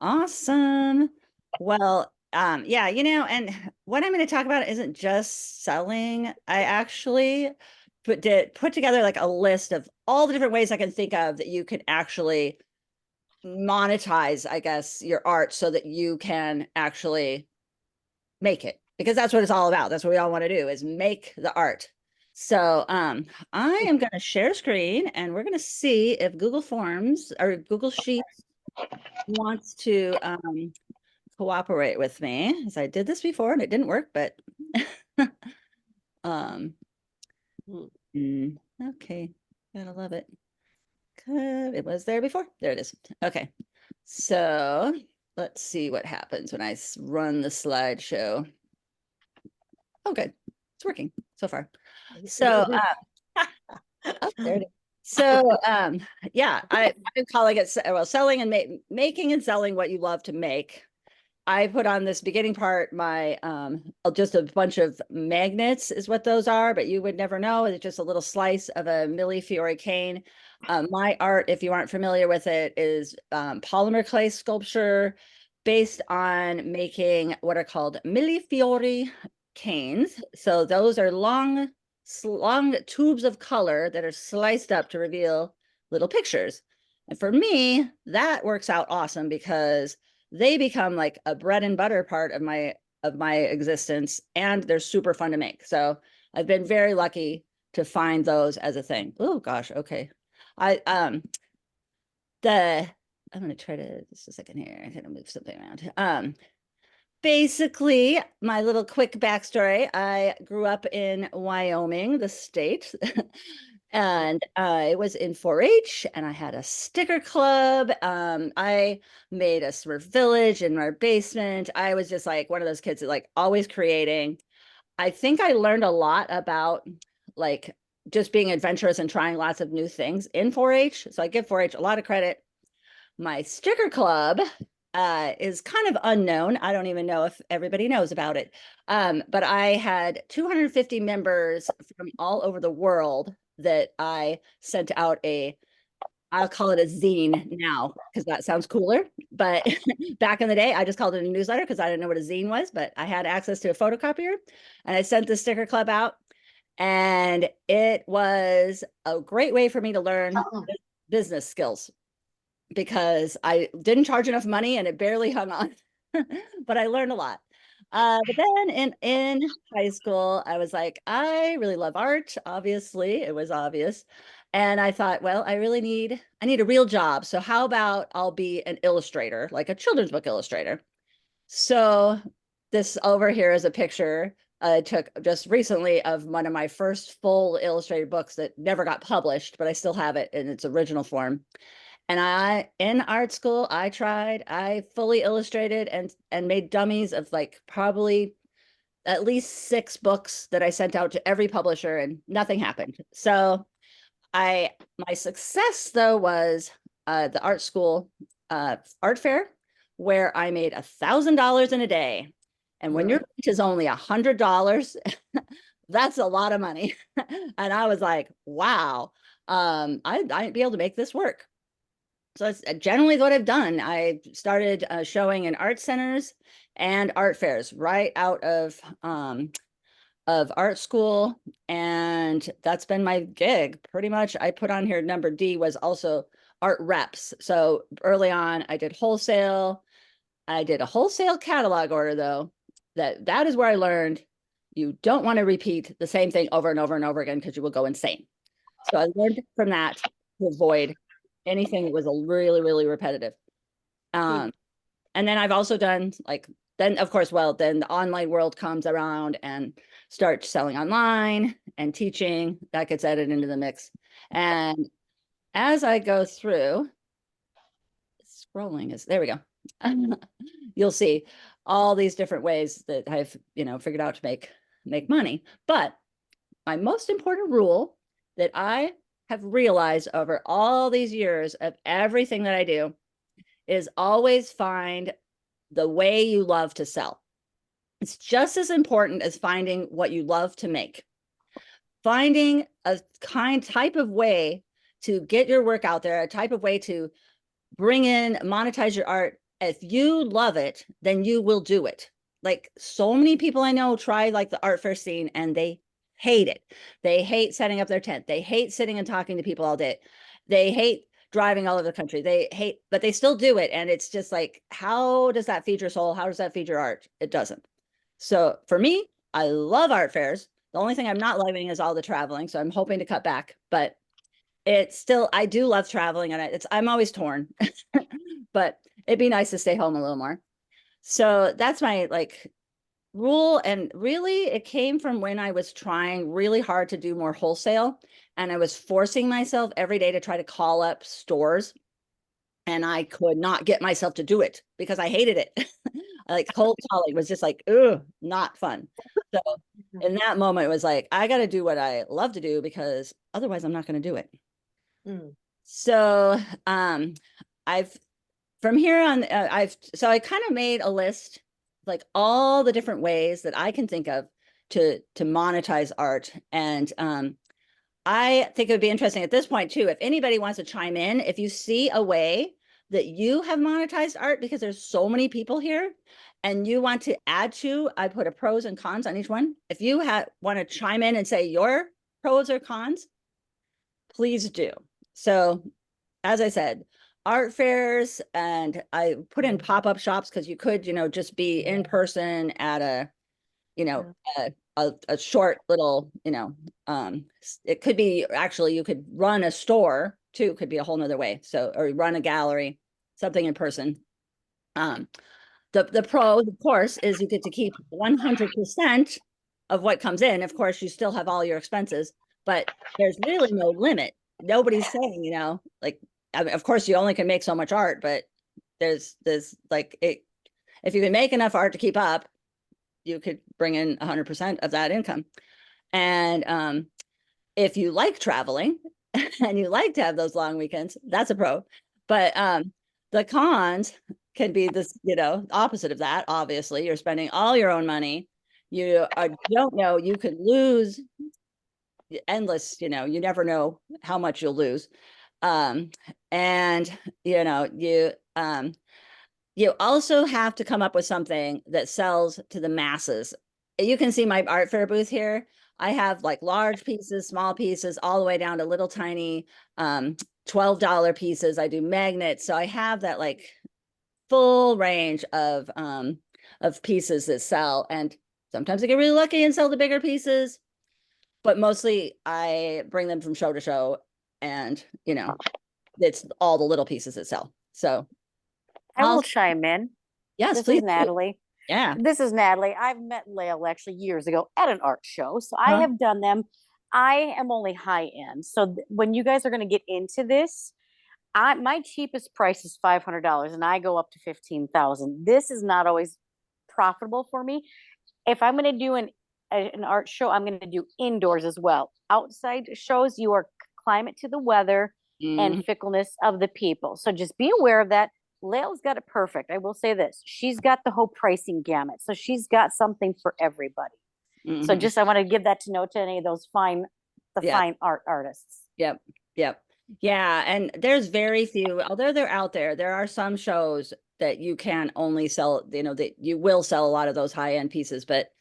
Awesome. Well, yeah, and what I'm going to talk about isn't just selling. I actually put together like a list of all the different ways I can think of that you can actually monetize, I guess, your art so that you can actually make it, because that's what it's all about. That's what we all want to do, is make the art. So I am going to share screen and we're going to see if Google Forms or Google Sheets wants to cooperate with me, as I did this before and it didn't work, but um okay, gotta love it. It was there before. There it is. Okay, so let's see what happens when I run the slideshow. Oh, good. It's working so far. So oh, there it is. So yeah, I've been calling it, well, selling and making and selling what you love to make. I put on this beginning part my just a bunch of magnets is what those are, but you would never know. It's just a little slice of a millefiori cane. My art, if you aren't familiar with it, is polymer clay sculpture based on making what are called millefiori canes. So those are long tubes of color that are sliced up to reveal little pictures. And for me, that works out awesome because they become like a bread and butter part of my existence, and they're super fun to make. So I've been very lucky to find those as a thing. Oh gosh, okay. I I'm gonna try to just a second here. I'm gonna move something around. Basically, my little quick backstory, I grew up in Wyoming, the state, and I was in 4-H and I had a sticker club. I made a sort of village in our basement. I was just like one of those kids that like always creating. I think I learned a lot about like just being adventurous and trying lots of new things in 4-H. So I give 4-H a lot of credit. My sticker club is kind of unknown. I don't even know if everybody knows about it. But I had 250 members from all over the world that I sent out I'll call it a zine now because that sounds cooler. But back in the day, I just called it a newsletter because I didn't know what a zine was, but I had access to a photocopier and I sent the sticker club out. And it was a great way for me to learn business skills because I didn't charge enough money and it barely hung on, but I learned a lot. But then in high school, I was like, I really love art. Obviously, it was obvious. And I thought, well, I need a real job. So how about I'll be an illustrator, like a children's book illustrator. So this over here is a picture I took just recently of one of my first full illustrated books that never got published, but I still have it in its original form. And in art school, I fully illustrated and made dummies of like probably at least 6 books that I sent out to every publisher and nothing happened. So my success though was the art school art fair where I made $1,000 in a day. And when your rent is only $100, that's a lot of money. And I was like, wow, I'd be able to make this work. So that's generally what I've done. I started showing in art centers and art fairs right out of art school, and that's been my gig pretty much. I put on here number D was also art reps. So early on, I did wholesale. I did a wholesale catalog order though. That is where I learned you don't want to repeat the same thing over and over and over again because you will go insane. So I learned from that to avoid anything that was a really, really repetitive. And then I've also done like, then of course, well, then the online world comes around and start selling online and teaching. That gets added into the mix. And as I go through, scrolling is, there we go. You'll see all these different ways that I've, figured out to make money. But my most important rule that I have realized over all these years of everything that I do is always find the way you love to sell. It's just as important as finding what you love to make. Finding a type of way to get your work out there, a type of way to bring in, monetize your art. If you love it, then you will do it. Like so many people I know try like the art fair scene and they hate it. They hate setting up their tent. They hate sitting and talking to people all day. They hate driving all over the country. They hate, but they still do it. And it's just like, how does that feed your soul? How does that feed your art? It doesn't. So for me, I love art fairs. The only thing I'm not loving is all the traveling. So I'm hoping to cut back, but it's still, I do love traveling and I'm always torn, but it'd be nice to stay home a little more. So that's my like rule. And really it came from when I was trying really hard to do more wholesale and I was forcing myself every day to try to call up stores and I could not get myself to do it because I hated it. Like cold calling was just like, ugh, not fun. So in that moment, it was like, I got to do what I love to do because otherwise I'm not going to do it. Mm. So I've from here on, so I kind of made a list, like all the different ways that I can think of to monetize art. And I think it would be interesting at this point too, if anybody wants to chime in, if you see a way that you have monetized art, because there's so many people here and you want to add to, I put a pros and cons on each one. If you want to chime in and say your pros or cons, please do. So as I said, art fairs, and I put in pop-up shops because you could, just be in person at a, a short little, it could be actually you could run a store too, could be a whole nother way. So, or run a gallery, something in person. The pro, of course, is you get to keep 100% of what comes in. Of course, you still have all your expenses, but there's really no limit. Nobody's saying, like, I mean, of course, you only can make so much art, but there's like it. If you can make enough art to keep up, you could bring in 100% of that income. And if you like traveling and you like to have those long weekends, that's a pro. But the cons can be this, opposite of that. Obviously, you're spending all your own money. You don't know, you could lose endless, you never know how much you'll lose. And you also have to come up with something that sells to the masses. You can see my art fair booth here. I have like large pieces, small pieces, all the way down to little tiny $12 pieces. I do magnets. So I have that like full range of pieces that sell. And sometimes I get really lucky and sell the bigger pieces, but mostly I bring them from show to show and, it's all the little pieces that sell. So I will chime in. yes, This please is do. Natalie. Yeah. This is Natalie. I've met Layl actually years ago at an art show. So I Huh? have done them. I am only high end. So when you guys are going to get into this, my cheapest price is $500 and I go up to 15,000. This is not always profitable for me. If I'm going to do an art show, I'm going to do indoors as well. Outside shows, you are climate to the weather and Mhm. fickleness of the people. So just be aware of that. Lail's got it perfect. I will say this. She's got the whole pricing gamut. So she's got something for everybody. So Mhm. just I want to give that to note to any of those fine Yeah. art artists. Yep. Yep. Yeah. And there's very few, although they're out there, there are some shows that you can only sell, that you will sell a lot of those high-end pieces, but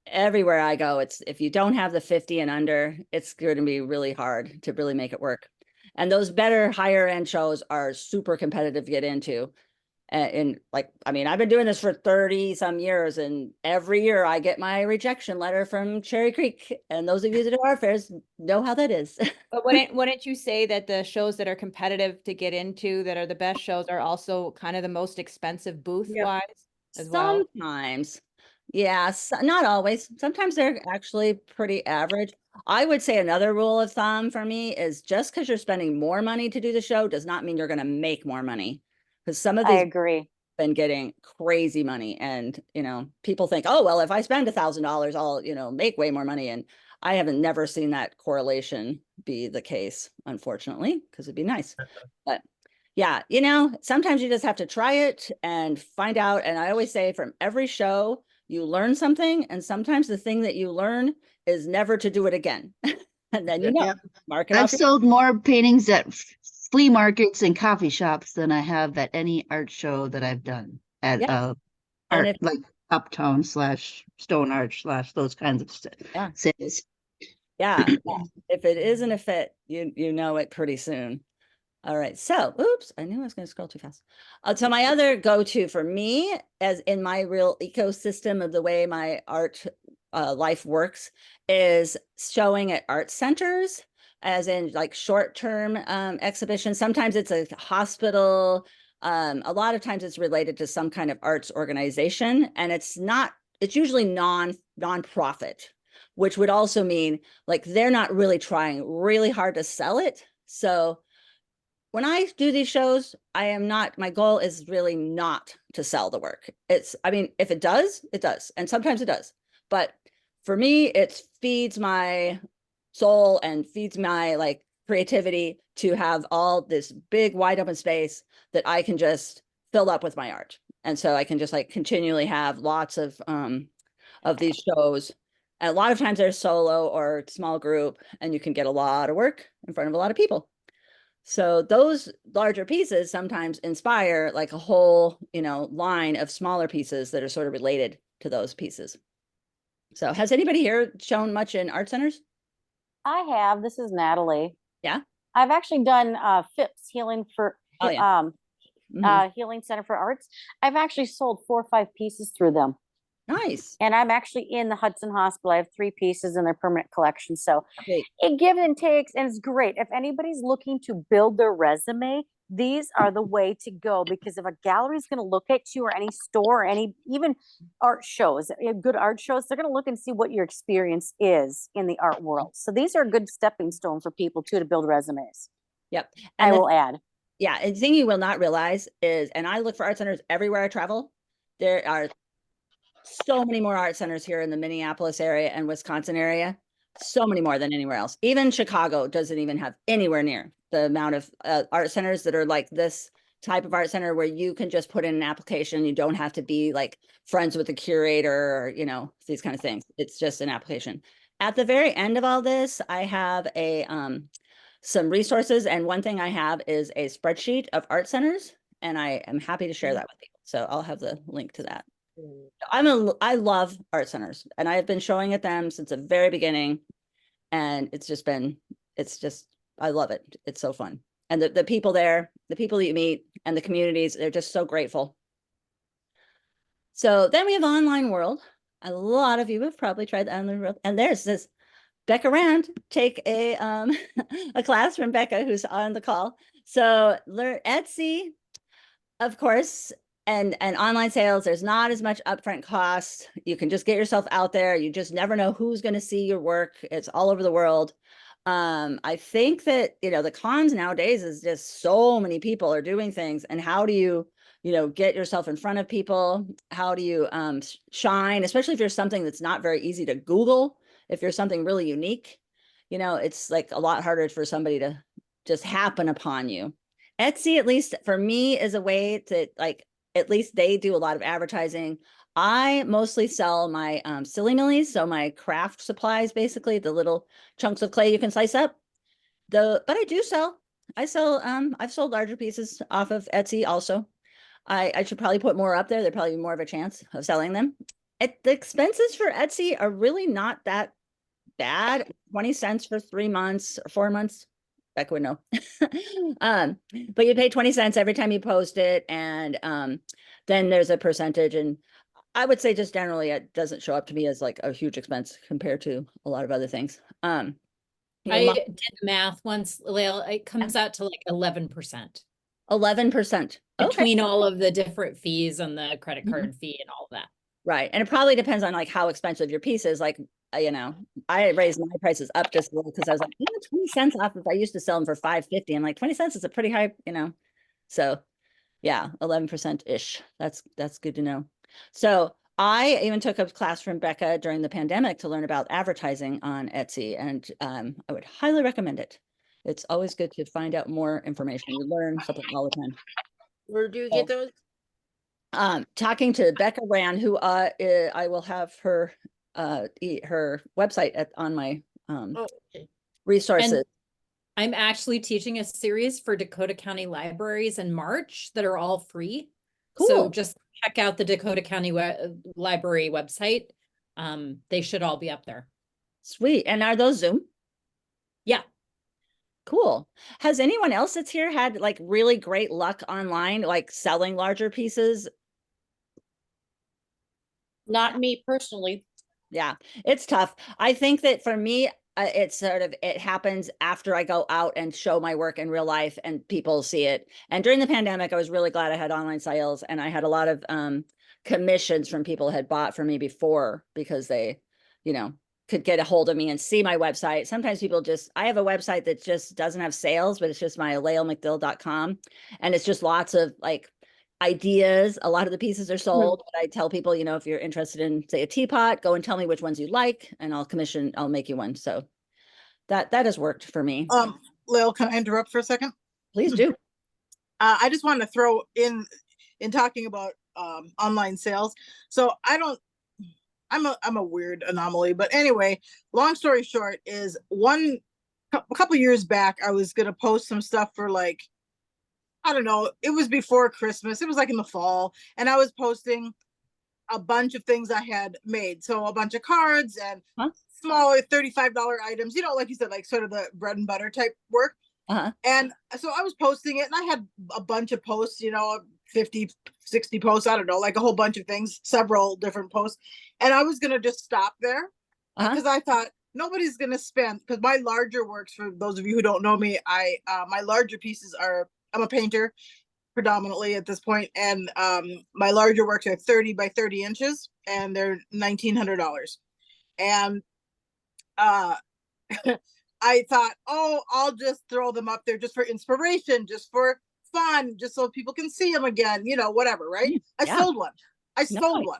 everywhere I go, it's if you don't have the 50 and under, it's going to be really hard to really make it work. And those better higher end shows are super competitive to get into. And like, I mean, I've been doing this for 30 some years, and every year I get my rejection letter from Cherry Creek. And those of you that do art fairs know how that is. But wouldn't you say that the shows that are competitive to get into, that are the best shows, are also kind of the most expensive booth wise as well? Sometimes, yes, not always. Sometimes they're actually pretty average. I would say another rule of thumb for me is just because you're spending more money to do the show does not mean you're going to make more money. Because some of I these agree. been getting crazy money, and people think, oh well, if I spend $1,000, I'll make way more money, and I haven't never seen that correlation be the case, unfortunately, because it'd be nice. But yeah, sometimes you just have to try it and find out. And I always say from every show, you learn something. And sometimes the thing that you learn is never to do it again. And then, you know, Yep. mark it I've off. sold more paintings at flea markets and coffee shops than I have at any art show that I've done at And art if, like Uptown / Stone Art / those kinds of Yeah. sales. yeah, if it isn't a fit, you know it pretty soon. All right, so, oops, I knew I was going to scroll too fast. So my other go-to for me, as in my real ecosystem of the way my art life works, is showing at art centers, as in like short-term exhibitions. Sometimes it's a hospital. A lot of times it's related to some kind of arts organization, and it's usually non-profit, which would also mean like they're not really trying really hard to sell it. So when I do these shows, my goal is really not to sell the work. I mean, if it does, it does. And sometimes it does. But for me, it feeds my soul and feeds my like creativity to have all this big wide open space that I can just fill up with my art. And so I can just like continually have lots of these shows. And a lot of times they're solo or small group, and you can get a lot of work in front of a lot of people. So those larger pieces sometimes inspire like a whole, line of smaller pieces that are sort of related to those pieces. So has anybody here shown much in art centers? I have. This is Natalie. Yeah. I've actually done FIPS Healing for Oh, yeah. Healing Center for Arts. I've actually sold 4 or 5 pieces through them. Nice. And I'm actually in the Hudson Hospital. I have 3 pieces in their permanent collection. So Great. it gives and takes, and it's great. If anybody's looking to build their resume, these are the way to go, because if a gallery is going to look at you, or any store, or even art shows, good art shows, they're going to look and see what your experience is in the art world. So these are a good stepping stone for people too to build resumes. Yep. And I will add. Yeah. And the thing you will not realize is, and I look for art centers everywhere I travel, there are so many more art centers here in the Minneapolis area and Wisconsin area, so many more than anywhere else. Even Chicago doesn't even have anywhere near the amount of art centers that are like this type of art center, where you can just put in an application. You don't have to be like friends with the curator or, these kind of things. It's just an application. At the very end of all this, I have some resources. And one thing I have is a spreadsheet of art centers, and I am happy to share that with people. So I'll have the link to that. I love art centers, and I have been showing at them since the very beginning, and I love it. It's so fun. And the people there, the people that you meet and the communities, they're just so grateful. So then we have online world. A lot of you have probably tried the online world, and there's this Becca Rand. Take a a class from Becca, who's on the call. So learn Etsy, of course, and online sales. There's not as much upfront cost. You can just get yourself out there. You just never know who's going to see your work. It's all over the world. I think that, the cons nowadays is just so many people are doing things, and how do you, get yourself in front of people? How do you shine, especially if you're something that's not very easy to Google, if you're something really unique, it's like a lot harder for somebody to just happen upon you. Etsy, at least for me, is a way to like, at least they do a lot of advertising. I mostly sell my silly millies, so my craft supplies, basically the little chunks of clay you can slice up. But I sell, I've sold larger pieces off of Etsy also. I should probably put more up there. There'd probably be more of a chance of selling them. The expenses for Etsy are really not that bad. 20 cents for 3 months or 4 months. Becca would know. But you pay 20 cents every time you post it. And then there's a percentage. And I would say just generally, it doesn't show up to me as like a huge expense compared to a lot of other things. I did the math once, Layl. It comes out to like 11%. 11%. Between all of the different fees and the credit card fee and all of that. Right. And it probably depends on like how expensive your piece is. Like, I raised my prices up just a little because I was like, 20 cents off if I used to sell them for $5.50. I'm like, 20 cents is a pretty high, So yeah, 11%-ish. That's good to know. So I even took a class from Becca during the pandemic to learn about advertising on Etsy, and I would highly recommend it. It's always good to find out more information. You learn something all the time. Where do you get those? Talking to Becca Rand, who I will have her her website on my Oh, okay. resources. I'm actually teaching a series for Dakota County libraries in March that are all free. So Cool. just check out the Dakota County Library website. They should all be up there. Sweet. And are those Zoom? Yeah. Cool. Has anyone else that's here had like really great luck online, like selling larger pieces? Not me personally. Yeah, it's tough. I think that for me, it's sort of, it happens after I go out and show my work in real life and people see it. And during the pandemic, I was really glad I had online sales, and I had a lot of commissions from people who had bought from me before because they, you know, could get a hold of me and see my website. Sometimes people just, I have a website that just doesn't have sales, but it's just my laylmcdill.com. And it's just lots of like ideas. A lot of the pieces are sold, but I tell people, you know, if you're interested in, say, a teapot, go and tell me which ones you like, and I'll make you one. So that has worked for me. Layl, can I interrupt for a second? Please do. I just wanted to throw in talking about online sales. So I'm a weird anomaly, but anyway, long story short is a couple years back, I was gonna post some stuff for like, I don't know, it was before Christmas. It was like in the fall, and I was posting a bunch of things I had made. So a bunch of cards and smaller $35 items, you know, like you said, like sort of the bread and butter type work. And so I was posting it, and I had a bunch of posts, you know, 50, 60 posts, I don't know, like a whole bunch of things, several different posts. And I was going to just stop there because I thought nobody's going to spend, because my larger works, for those of you who don't know me, my larger pieces are, I'm a painter predominantly at this point, and my larger works are 30 by 30 inches, and they're $1,900. And I thought, oh, I'll just throw them up there just for inspiration, just for fun, just so people can see them again, you know, whatever, right? I sold one. I sold one.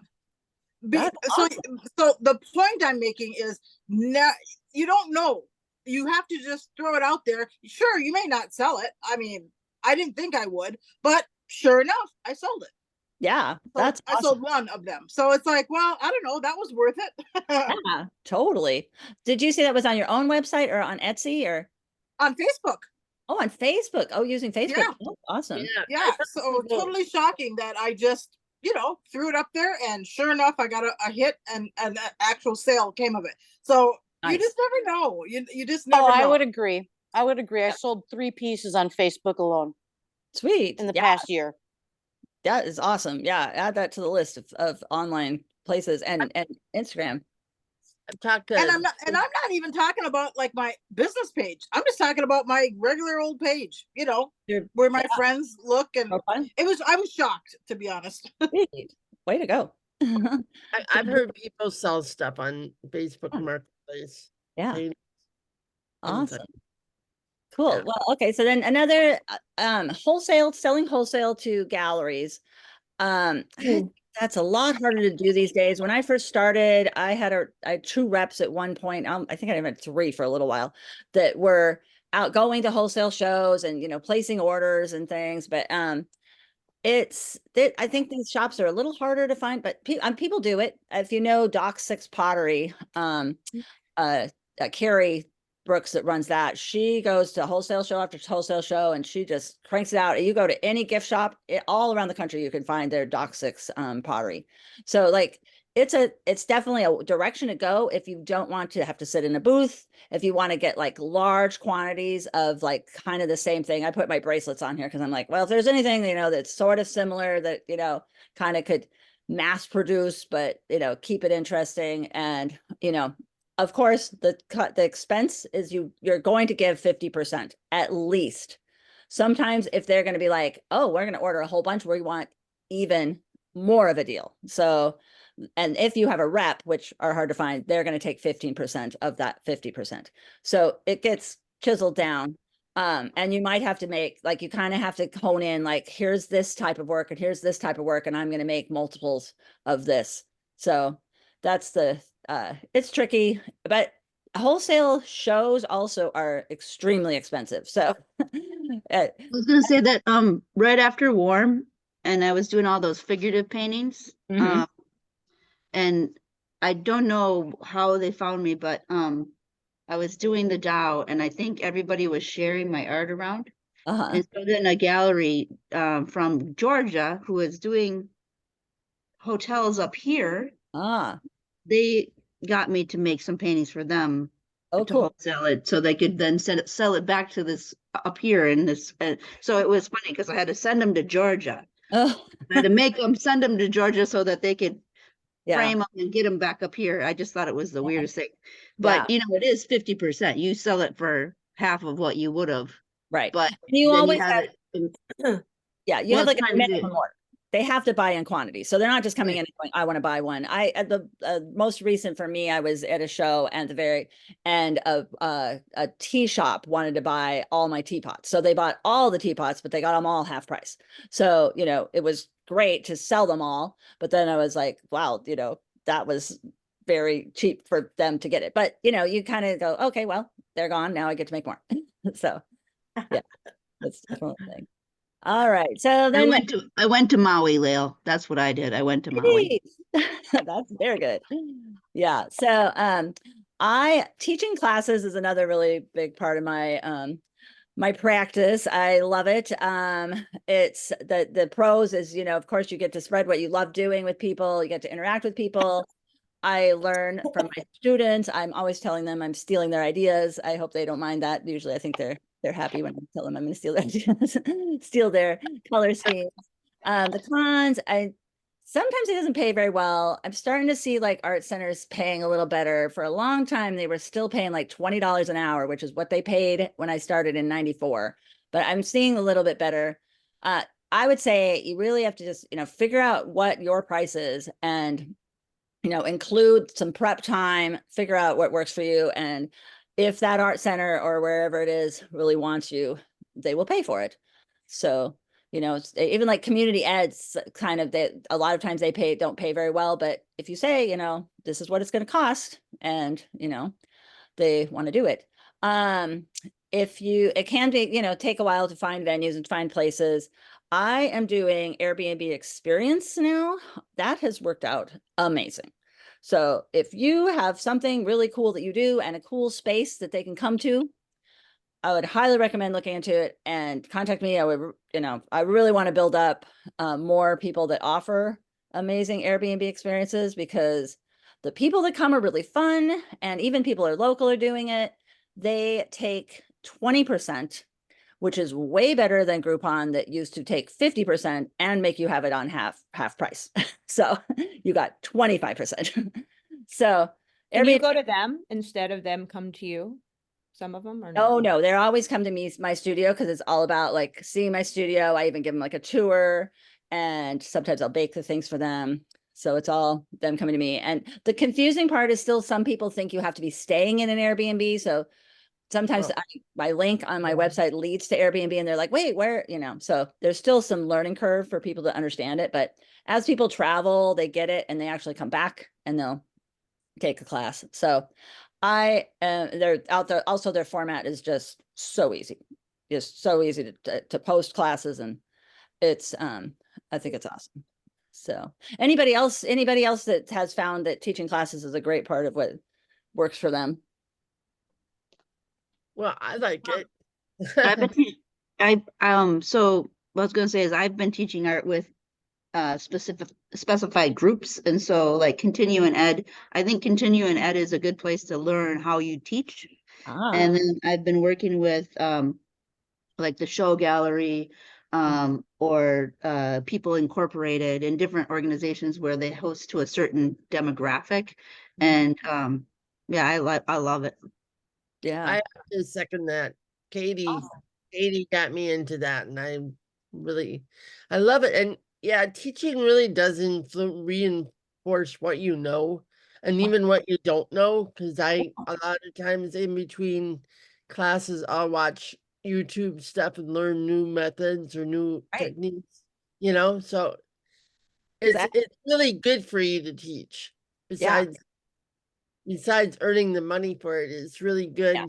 So the point I'm making is, you don't know. You have to just throw it out there. Sure, you may not sell it. I mean, I didn't think I would, but sure enough, I sold it. Yeah, that's I sold one of them. So it's like, well, I don't know, that was worth it. Yeah, totally. Did you say that was on your own website or on Etsy or on Facebook? Oh, on Facebook. Oh, using Facebook. Yeah. Oh, awesome. Yeah. So totally shocking that I just, you know, threw it up there, and sure enough, I got a hit, and an actual sale came of it. So you just never know. You just never know. I would agree. I sold 3 pieces on Facebook alone. Sweet. In the past year. That is awesome. Yeah, add that to the list of online places and Instagram. And I'm not even talking about like my business page. I'm just talking about my regular old page, you know, where my friends look, and I was shocked, to be honest. Way to go. I've heard people sell stuff on Facebook Marketplace. Yeah. Awesome. Cool. Yeah. Well, okay. So then another selling wholesale to galleries. That's a lot harder to do these days. When I first started, I had 2 reps at one point. I think I had 3 for a little while that were out going to wholesale shows and, you know, placing orders and things. But I think these shops are a little harder to find, but people do it. If you know Doc 6 Pottery, Carrie Brooks that runs that, she goes to wholesale show after wholesale show, and she just cranks it out. You go to any gift shop all around the country, you can find their Doc 6 pottery. So like it's definitely a direction to go if you don't want to have to sit in a booth. If you want to get like large quantities of like kind of the same thing. I put my bracelets on here because I'm like, well, if there's anything, you know, that's sort of similar that, you know, kind of could mass produce, but, you know, keep it interesting. And, you know, of course, the expense is you're going to give 50% at least. Sometimes if they're going to be like, oh, we're going to order a whole bunch, we want even more of a deal. So, and if you have a rep, which are hard to find, they're going to take 15% of that 50%. So it gets chiseled down. And you might have to make, like, you kind of have to hone in, like, here's this type of work and here's this type of work, and I'm going to make multiples of this. So that's it's tricky, but wholesale shows also are extremely expensive. So I was going to say that right after Warm, and I was doing all those figurative paintings, and I don't know how they found me, but I was doing the Dow, and I think everybody was sharing my art around. Uh-huh. And so then a gallery from Georgia who was doing hotels up here, Ah, they got me to make some paintings for them oh, to cool. wholesale it so they could then sell it back to this up here in this. So it was funny because I had to send them to Georgia. Oh, I had to make them send them to Georgia so that they could yeah. frame them and get them back up here. I just thought it was the Yeah. weirdest thing. Yeah. But you know, it is 50%. You sell it for half of what you would have, Right. but And you then always you have have, it. yeah, you have Well, like a times it. minimum order. They have to buy in quantity. So they're not just coming Right. in and going, I want to buy one. I, at the most recent for me, I was at a show and the very end of a tea shop wanted to buy all my teapots. So they bought all the teapots, but they got them all half price. So, you know, it was great to sell them all. But then I was like, wow, you know, that was very cheap for them to get it. But, you know, you kind of go, okay, well, they're gone. Now I get to make more. So, yeah, that's definitely a thing. All right. So I then went to Maui, Lael. That's what I did. I went to Maui. that's very good. Yeah. So I teaching classes is another really big part of my my practice. I love it. It's the pros is, you know, of course you get to spread what you love doing with people, you get to interact with people. I learn from my students. I'm always telling them I'm stealing their ideas. I hope they don't mind that. Usually I think they're happy when I tell them I'm going to steal their ideas, steal their color scheme. The cons, I sometimes it doesn't pay very well. I'm starting to see like art centers paying a little better. For a long time, they were still paying like $20 an hour, which is what they paid when I started in 94. But I'm seeing a little bit better. I would say you really have to just, you know, figure out what your price is and, you know, include some prep time, figure out what works for you. And if that art center or wherever it is really wants you, they will pay for it. So, you know, even like community eds kind of that a lot of times they don't pay very well. But if you say, you know, this is what it's going to cost and, you know, they want to do it. If you, it can be, you know, take a while to find venues and find places. I am doing Airbnb experience now. That has worked out amazing. So if you have something really cool that you do and a cool space that they can come to, I would highly recommend looking into it and contact me. I would, you know, I really want to build up more people that offer amazing Airbnb experiences because the people that come are really fun and even people are local are doing it. They take 20%, which is way better than Groupon that used to take 50% and make you have it on half price. So you got 25%. So And you Airbnb, go to them instead of them come to you? Some of them or oh no? no, they're always come to me, my studio, because it's all about like seeing my studio. I even give them like a tour and sometimes I'll bake the things for them. So it's all them coming to me. And the confusing part is still some people think you have to be staying in an Airbnb. So sometimes Oh. my link on my website leads to Airbnb and they're like, wait, where, you know, so there's still some learning curve for people to understand it. But as people travel, they get it and they actually come back and they'll take a class. So they're out there. Also, their format is just so easy, to post classes, and it's I think it's awesome. So anybody else that has found that teaching classes is a great part of what works for them? Well, I like it. I've been so what I was gonna say is I've been teaching art with specified groups, and so like continuing ed, I think continuing ed is a good place to learn how you teach. And then I've been working with like the show gallery or People Incorporated and different organizations where they host to a certain demographic. And yeah, I love it. Yeah. I have to second that. Katie got me into that, and I love it. And yeah, teaching really does reinforce what you know, and even what you don't know. Because a lot of times in between classes, I'll watch YouTube stuff and learn new methods or new Right. techniques. You know, so Exactly. it's really good for you to teach. Yeah. Besides earning the money for it, it's really good. Yeah.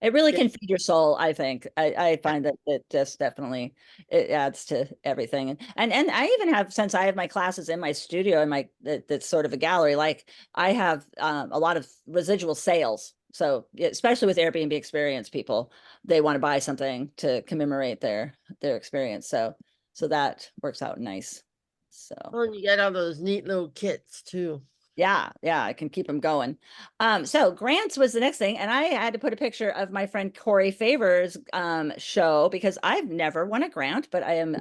It really Yeah. can feed your soul, I think. I find that it just definitely it adds to everything. And I even have, since I have my classes in my studio and that's sort of a gallery, like I have a lot of residual sales. So especially with Airbnb experience people, they want to buy something to commemorate their experience. So that works out nice. So Well, and you get all those neat little kits too. yeah, I can keep them going. So grants was the next thing, and I had to put a picture of my friend Corey Favors show because I've never won a grant, but I am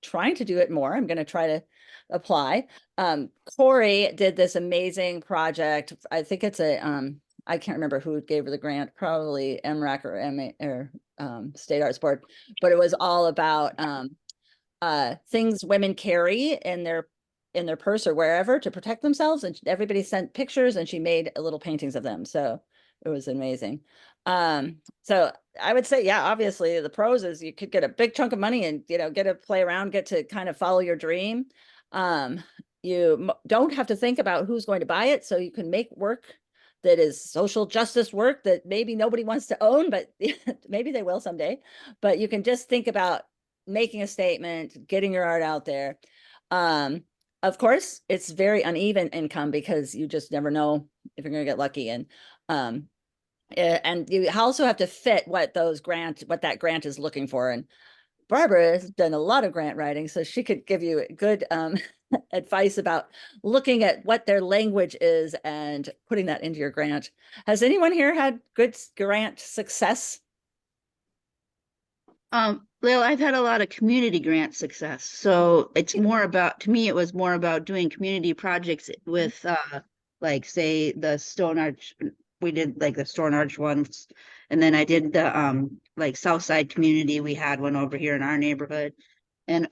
trying to do it more. I'm going to try to apply. Corey did this amazing project. I think it's a I can't remember who gave her the grant, probably MRAC or MA or State Arts Board, but it was all about things women carry in their purse or wherever to protect themselves, and everybody sent pictures and she made little paintings of them. So it was amazing. So I would say, yeah, obviously the pros is you could get a big chunk of money and, you know, get to play around, get to kind of follow your dream. You don't have to think about who's going to buy it, so you can make work that is social justice work that maybe nobody wants to own, but maybe they will someday. But you can just think about making a statement, getting your art out there. Of course, it's very uneven income because you just never know if you're going to get lucky. And you also have to fit what that grant is looking for. And Barbara has done a lot of grant writing, so she could give you good advice about looking at what their language is and putting that into your grant. Has anyone here had good grant success? Layl, I've had a lot of community grant success. So it's more about, to me, it was more about doing community projects with, like, say, the Stone Arch. We did like the Stone Arch ones. And then I did the, like, Southside community. We had one over here in our neighborhood. And,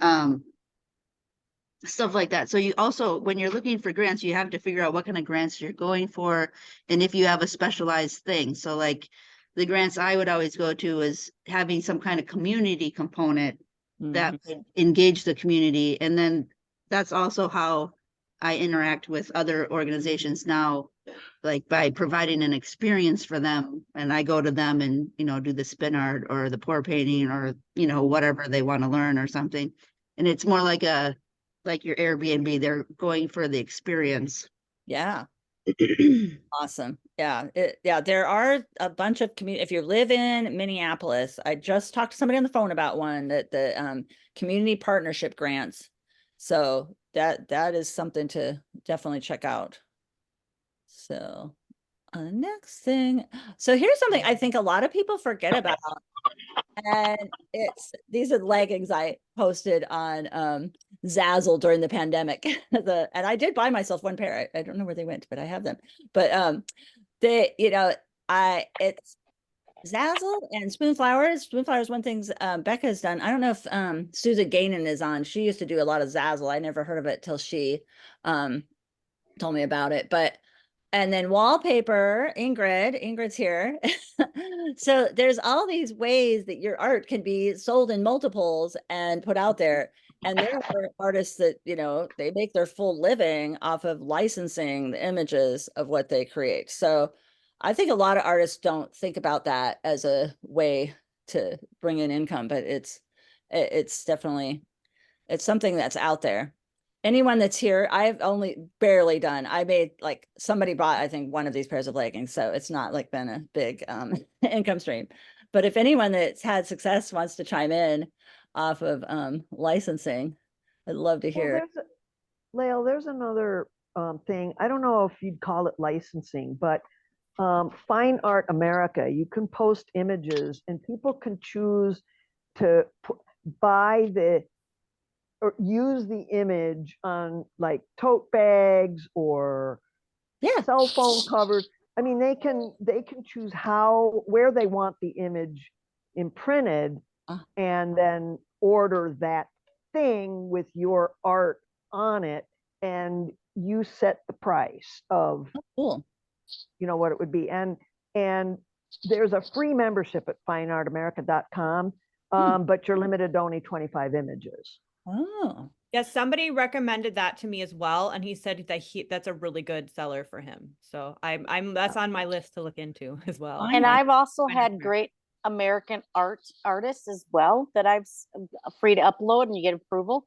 stuff like that. So you also, when you're looking for grants, you have to figure out what kind of grants you're going for and if you have a specialized thing. So like the grants I would always go to is having some kind of community component that would engage the community. And then that's also how I interact with other organizations now, like by providing an experience for them. And I go to them and, you know, do the spin art or the pour painting or, you know, whatever they want to learn or something. And it's more like your Airbnb, they're going for the experience. Yeah. Awesome. Yeah. There are a bunch of community. If you live in Minneapolis, I just talked to somebody on the phone about one that the community partnership grants. So that is something to definitely check out. So next thing. So here's something I think a lot of people forget about. And these are the leggings I posted on Zazzle during the pandemic. And I did buy myself one pair. I don't know where they went, but I have them. But it's Zazzle and Spoonflowers. Spoonflowers, one things Becca has done. I don't know if Susan Gainan is on. She used to do a lot of Zazzle. I never heard of it till she told me about it. And then wallpaper, Ingrid's here. So there's all these ways that your art can be sold in multiples and put out there. And there are artists that, you know, they make their full living off of licensing the images of what they create. So I think a lot of artists don't think about that as a way to bring in income, but it's definitely, it's something that's out there. Anyone that's here, I've only barely done. I made like somebody bought, I think, one of these pairs of leggings. So it's not like been a big income stream. But if anyone that's had success wants to chime in off of licensing, I'd love to hear. Layl, there's another thing. I don't know if you'd call it licensing, but Fine Art America, you can post images and people can choose to buy or use the image on like tote bags or cell phone covers. I mean, they can choose where they want the image imprinted and then order that thing with your art on it, and you set the price of you know what it would be. And there's a free membership at fineartamerica.com, but you're limited to only 25 images. Oh, yeah, somebody recommended that to me as well, and he said that that's a really good seller for him. So that's on my list to look into as well. And I've also had great American artists as well that I've free to upload and you get approval.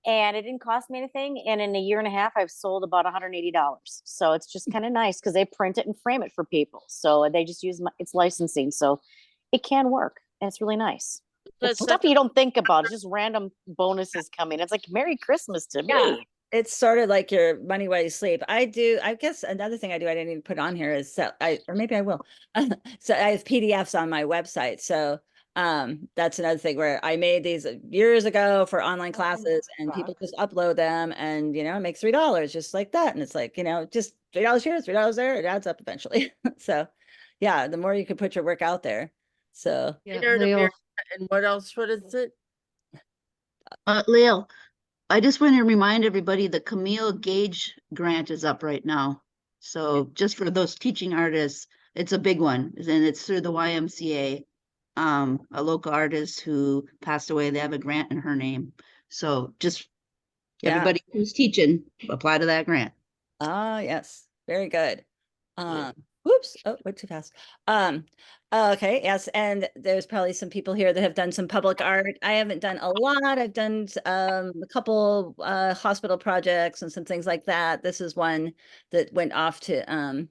and it didn't cost me anything. And in a year and a half, I've sold about $180. So it's just kind of nice because they print it and frame it for people. So they just use it's licensing. So it can work. And it's really nice. That's It's stuff such you don't think about. It's just random bonuses coming. It's like Merry Christmas to Yeah. me. It's sort of like your money while you sleep. I guess another thing I do, I didn't even put on here is or maybe I will. So I have PDFs on my website. So that's another thing where I made these years ago for online classes and people just upload them and it makes $3 just like that. And it's like, just $3 here, $3 there, it adds up eventually. So yeah, the more you can put your work out there. So Yeah, Dinner to Layl. beer- And what else? What is it? Lael, I just want to remind everybody the Camille Gage grant is up right now. So just for those teaching artists, it's a big one, and it's through the YMCA. A local artist who passed away, they have a grant in her name. So just yeah. everybody who's teaching, apply to that grant. Ah, yes, very good. Whoops, oh, went too fast. Okay, yes, and there's probably some people here that have done some public art. I haven't done a lot. I've done a couple hospital projects and some things like that. This is one that went off to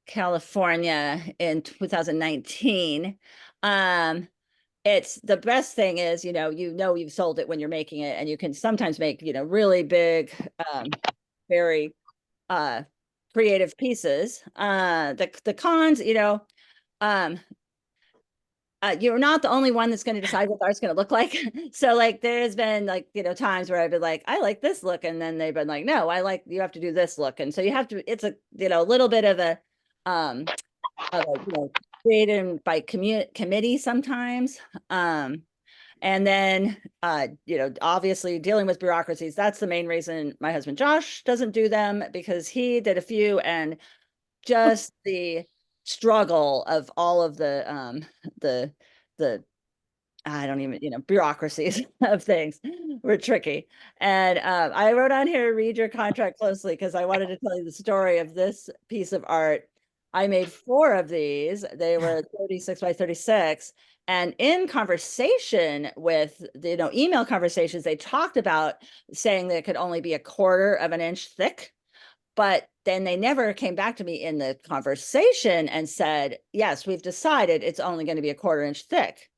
California in 2019. It's the best thing is, you've sold it when you're making it, and you can sometimes make, really big, very creative pieces. The cons, you're not the only one that's going to decide what the art's going to look like. So like there's been like, times where I've been like, I like this look, and then they've been like, no, you have to do this look. And so you have to, it's a, little bit of a created by committee sometimes. And then, obviously dealing with bureaucracies, that's the main reason my husband Josh doesn't do them, because he did a few, and just the struggle of all of the I don't even, bureaucracies of things were tricky. And I wrote on here, read your contract closely, because I wanted to tell you the story of this piece of art. I made 4 of these. They were 36 by 36. And in conversation with, email conversations, they talked about saying that it could only be a 1/4 of an inch thick. But then they never came back to me in the conversation and said, yes, we've decided it's only going to be a 1/4 inch thick.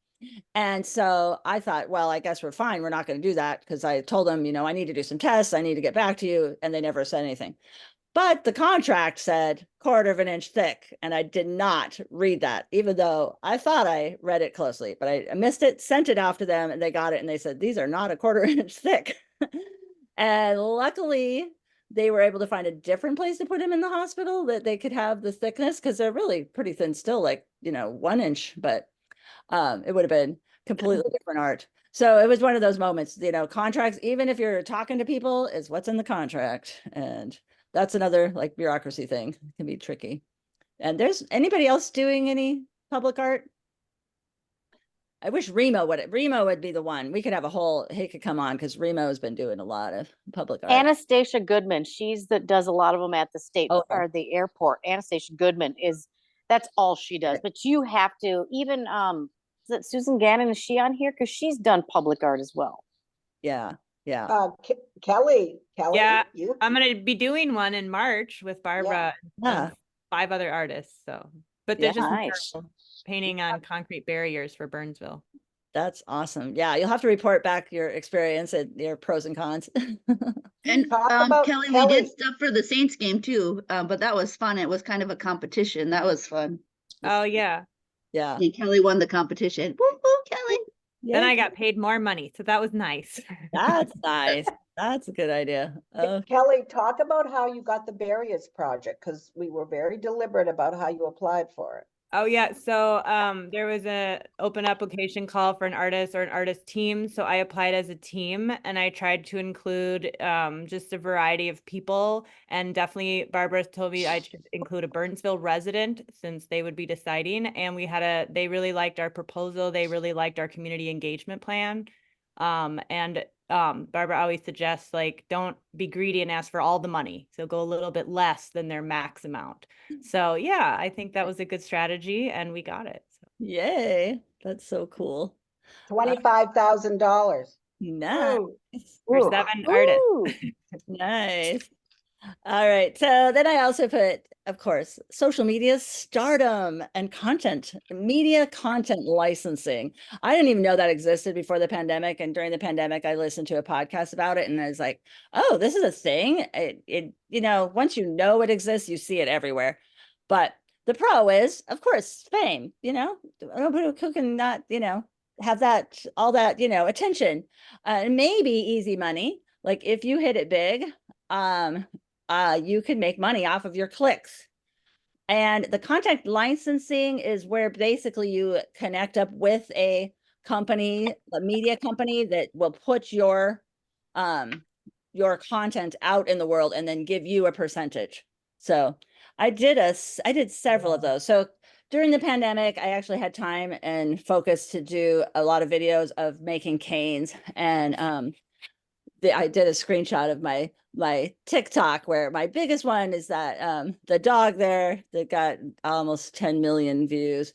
And so I thought, well, I guess we're fine. We're not going to do that, because I told them, I need to do some tests. I need to get back to you. And they never said anything. But the contract said 1/4 of an inch thick. And I did not read that, even though I thought I read it closely, but I missed it, sent it off to them, and they got it. And they said, these are not a 1/4 inch thick. And luckily, they were able to find a different place to put him in the hospital that they could have the thickness, because they're really pretty thin still, like, 1 inch, but it would have been completely different art. So it was one of those moments, contracts, even if you're talking to people, is what's in the contract. And that's another like bureaucracy thing. It can be tricky. And there's anybody else doing any public art? I wish Remo would be the one. We could have he could come on, because Remo's been doing a lot of public art. Anastasia Goodman, she's that does a lot of them at the state Okay. or the airport. Anastasia Goodman that's all she does. But you have to even is it Susan Gannon? Is she on here? Because she's done public art as well. Yeah. Yeah. Kelly, Yeah, you I'm gonna be doing one in March with Barbara Yeah. and 5 other artists. So, but there's Yeah. just Nice. painting on concrete barriers for Burnsville. That's awesome. Yeah, you'll have to report back your experience and your pros and cons. And talk about Kelly, we Kelly. did stuff for the Saints game too, but that was fun. It was kind of a competition. That was fun. Oh yeah. Yeah. And Kelly won the competition. Woo woo, Kelly. Then Yeah. I got paid more money, so that was nice. That's nice. That's a good idea. Kelly, talk about how you got the barriers project, because we were very deliberate about how you applied for it. Oh yeah, so there was a open application call for an artist or an artist team. So I applied as a team, and I tried to include just a variety of people. And definitely Barbara told me I should include a Burnsville resident, since they would be deciding. And they really liked our proposal. They really liked our community engagement plan. And Barbara always suggests, like, don't be greedy and ask for all the money. So go a little bit less than their max amount. So yeah, I think that was a good strategy, and we got it. So. Yay. That's so cool. $25,000. Nice. For Ooh. 7 artists. Ooh. Nice. All right. So then I also put, of course, social media stardom and media content licensing. I didn't even know that existed before the pandemic. And during the pandemic, I listened to a podcast about it and I was like, oh, this is a thing. Once you know it exists, you see it everywhere. But the pro is, of course, fame, who can not, have all that, attention, and maybe easy money. Like if you hit it big, you can make money off of your clicks. And the content licensing is where basically you connect up with a media company that will put your content out in the world and then give you a percentage. So I did several of those. So during the pandemic, I actually had time and focus to do a lot of videos of making canes. And I did a screenshot of my TikTok where my biggest one is that the dog there that got almost 10 million views.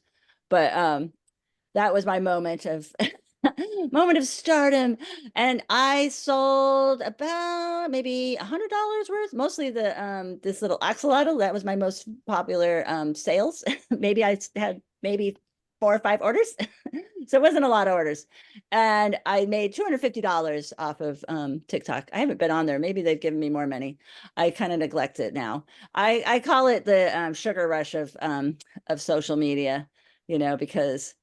But that was my moment of stardom. And I sold about maybe $100 worth, mostly this little axolotl. That was my most popular sales. Maybe I had maybe 4 or 5 orders. So it wasn't a lot of orders. And I made $250 off of TikTok. I haven't been on there. Maybe they've given me more money. I kind of neglect it now. I call it the sugar rush of social media, because